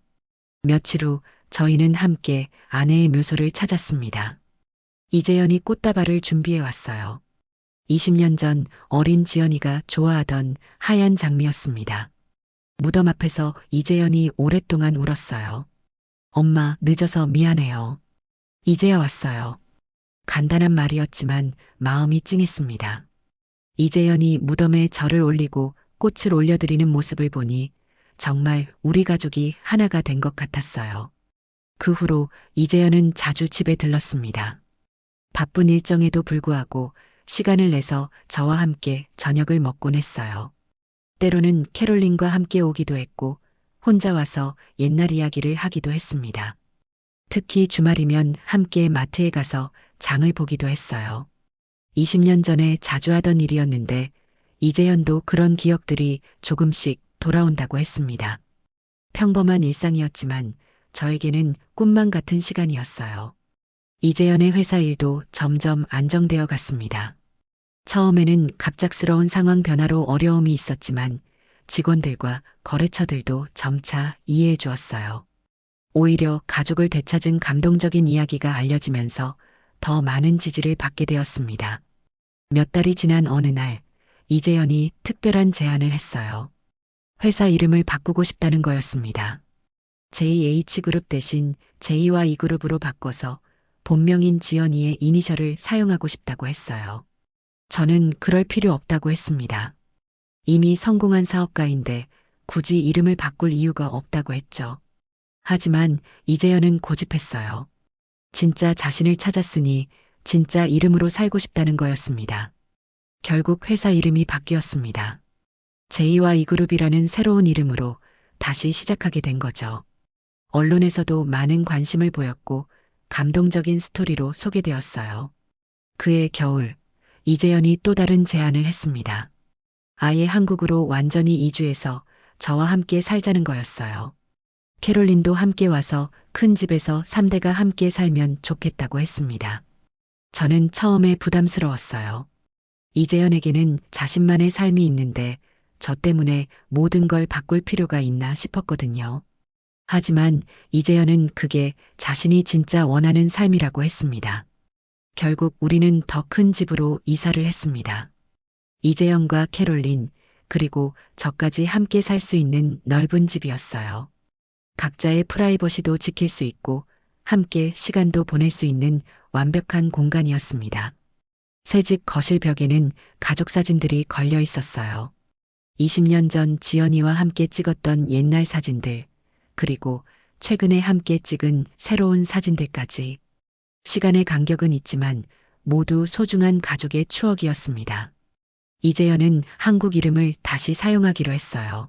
며칠 후 저희는 함께 아내의 묘소를 찾았습니다. 이재현이 꽃다발을 준비해 왔어요. 20년 전 어린 지연이가 좋아하던 하얀 장미였습니다. 무덤 앞에서 이재현이 오랫동안 울었어요. 엄마, 늦어서 미안해요. 이제야 왔어요. 간단한 말이었지만 마음이 찡했습니다. 이재현이 무덤에 절을 올리고 꽃을 올려드리는 모습을 보니 정말 우리 가족이 하나가 된 것 같았어요. 그 후로 이재현은 자주 집에 들렀습니다. 바쁜 일정에도 불구하고 시간을 내서 저와 함께 저녁을 먹곤 했어요. 때로는 캐롤린과 함께 오기도 했고 혼자 와서 옛날 이야기를 하기도 했습니다. 특히 주말이면 함께 마트에 가서 장을 보기도 했어요. 20년 전에 자주 하던 일이었는데 이재현도 그런 기억들이 조금씩 돌아온다고 했습니다. 평범한 일상이었지만 저에게는 꿈만 같은 시간이었어요. 이재현의 회사 일도 점점 안정되어 갔습니다. 처음에는 갑작스러운 상황 변화로 어려움이 있었지만 직원들과 거래처들도 점차 이해해 주었어요. 오히려 가족을 되찾은 감동적인 이야기가 알려지면서 더 많은 지지를 받게 되었습니다. 몇 달이 지난 어느 날 이재현이 특별한 제안을 했어요. 회사 이름을 바꾸고 싶다는 거였습니다. JH그룹 대신 J와 E그룹으로 바꿔서 본명인 지연이의 이니셜을 사용하고 싶다고 했어요. 저는 그럴 필요 없다고 했습니다. 이미 성공한 사업가인데 굳이 이름을 바꿀 이유가 없다고 했죠. 하지만 이재현은 고집했어요. 진짜 자신을 찾았으니 진짜 이름으로 살고 싶다는 거였습니다. 결국 회사 이름이 바뀌었습니다. J와 E그룹이라는 새로운 이름으로 다시 시작하게 된 거죠. 언론에서도 많은 관심을 보였고 감동적인 스토리로 소개되었어요. 그해 겨울, 이재현이 또 다른 제안을 했습니다. 아예 한국으로 완전히 이주해서 저와 함께 살자는 거였어요. 캐롤린도 함께 와서 큰 집에서 3대가 함께 살면 좋겠다고 했습니다. 저는 처음에 부담스러웠어요. 이재현에게는 자신만의 삶이 있는데 저 때문에 모든 걸 바꿀 필요가 있나 싶었거든요. 하지만 이재현은 그게 자신이 진짜 원하는 삶이라고 했습니다. 결국 우리는 더 큰 집으로 이사를 했습니다. 이재현과 캐롤린, 그리고 저까지 함께 살 수 있는 넓은 집이었어요. 각자의 프라이버시도 지킬 수 있고 함께 시간도 보낼 수 있는 완벽한 공간이었습니다. 새집 거실 벽에는 가족 사진들이 걸려 있었어요. 20년 전 지연이와 함께 찍었던 옛날 사진들, 그리고 최근에 함께 찍은 새로운 사진들까지. 시간의 간격은 있지만 모두 소중한 가족의 추억이었습니다. 이재현은 한국 이름을 다시 사용하기로 했어요.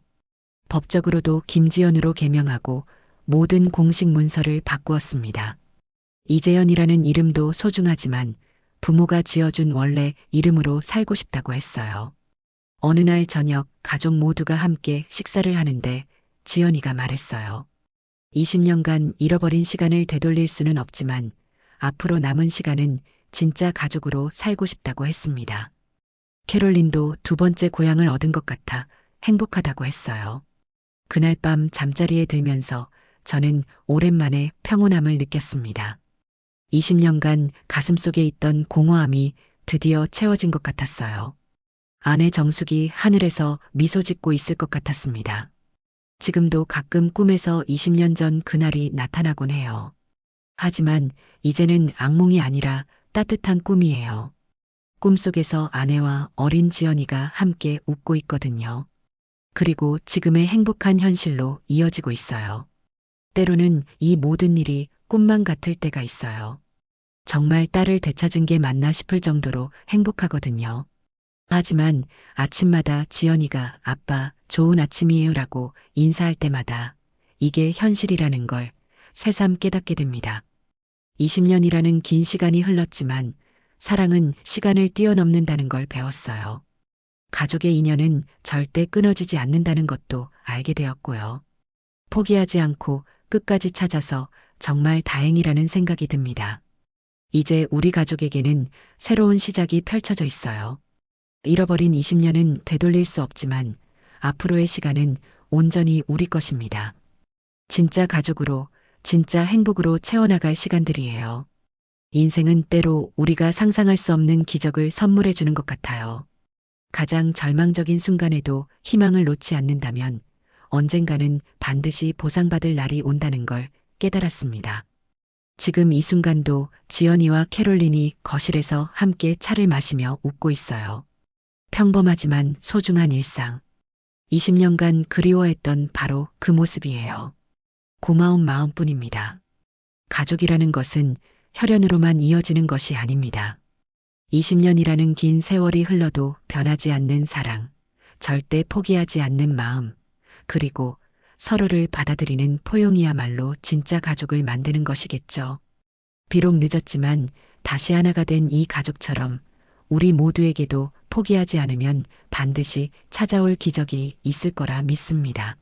법적으로도 김지연으로 개명하고 모든 공식 문서를 바꾸었습니다. 이재현이라는 이름도 소중하지만 부모가 지어준 원래 이름으로 살고 싶다고 했어요. 어느 날 저녁 가족 모두가 함께 식사를 하는데 지연이가 말했어요. 20년간 잃어버린 시간을 되돌릴 수는 없지만 앞으로 남은 시간은 진짜 가족으로 살고 싶다고 했습니다. 캐롤린도 두 번째 고향을 얻은 것 같아 행복하다고 했어요. 그날 밤 잠자리에 들면서 저는 오랜만에 평온함을 느꼈습니다. 20년간 가슴속에 있던 공허함이 드디어 채워진 것 같았어요. 아내 정숙이 하늘에서 미소 짓고 있을 것 같았습니다. 지금도 가끔 꿈에서 20년 전 그날이 나타나곤 해요. 하지만 이제는 악몽이 아니라 따뜻한 꿈이에요. 꿈속에서 아내와 어린 지연이가 함께 웃고 있거든요. 그리고 지금의 행복한 현실로 이어지고 있어요. 때로는 이 모든 일이 꿈만 같을 때가 있어요. 정말 딸을 되찾은 게 맞나 싶을 정도로 행복하거든요. 하지만 아침마다 지연이가 아빠 좋은 아침이에요라고 인사할 때마다 이게 현실이라는 걸 새삼 깨닫게 됩니다. 20년이라는 긴 시간이 흘렀지만 사랑은 시간을 뛰어넘는다는 걸 배웠어요. 가족의 인연은 절대 끊어지지 않는다는 것도 알게 되었고요. 포기하지 않고 끝까지 찾아서 정말 다행이라는 생각이 듭니다. 이제 우리 가족에게는 새로운 시작이 펼쳐져 있어요. 잃어버린 20년은 되돌릴 수 없지만 앞으로의 시간은 온전히 우리 것입니다. 진짜 가족으로, 진짜 행복으로 채워나갈 시간들이에요. 인생은 때로 우리가 상상할 수 없는 기적을 선물해 주는 것 같아요. 가장 절망적인 순간에도 희망을 놓지 않는다면 언젠가는 반드시 보상받을 날이 온다는 걸 깨달았습니다. 지금 이 순간도 지연이와 캐롤린이 거실에서 함께 차를 마시며 웃고 있어요. 평범하지만 소중한 일상. 20년간 그리워했던 바로 그 모습이에요. 고마운 마음뿐입니다. 가족이라는 것은 혈연으로만 이어지는 것이 아닙니다. 20년이라는 긴 세월이 흘러도 변하지 않는 사랑, 절대 포기하지 않는 마음, 그리고 서로를 받아들이는 포용이야말로 진짜 가족을 만드는 것이겠죠. 비록 늦었지만 다시 하나가 된 이 가족처럼 우리 모두에게도 포기하지 않으면 반드시 찾아올 기적이 있을 거라 믿습니다.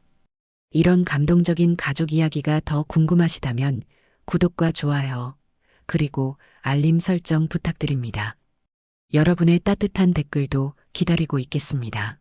이런 감동적인 가족 이야기가 더 궁금하시다면 구독과 좋아요, 그리고 알림 설정 부탁드립니다. 여러분의 따뜻한 댓글도 기다리고 있겠습니다.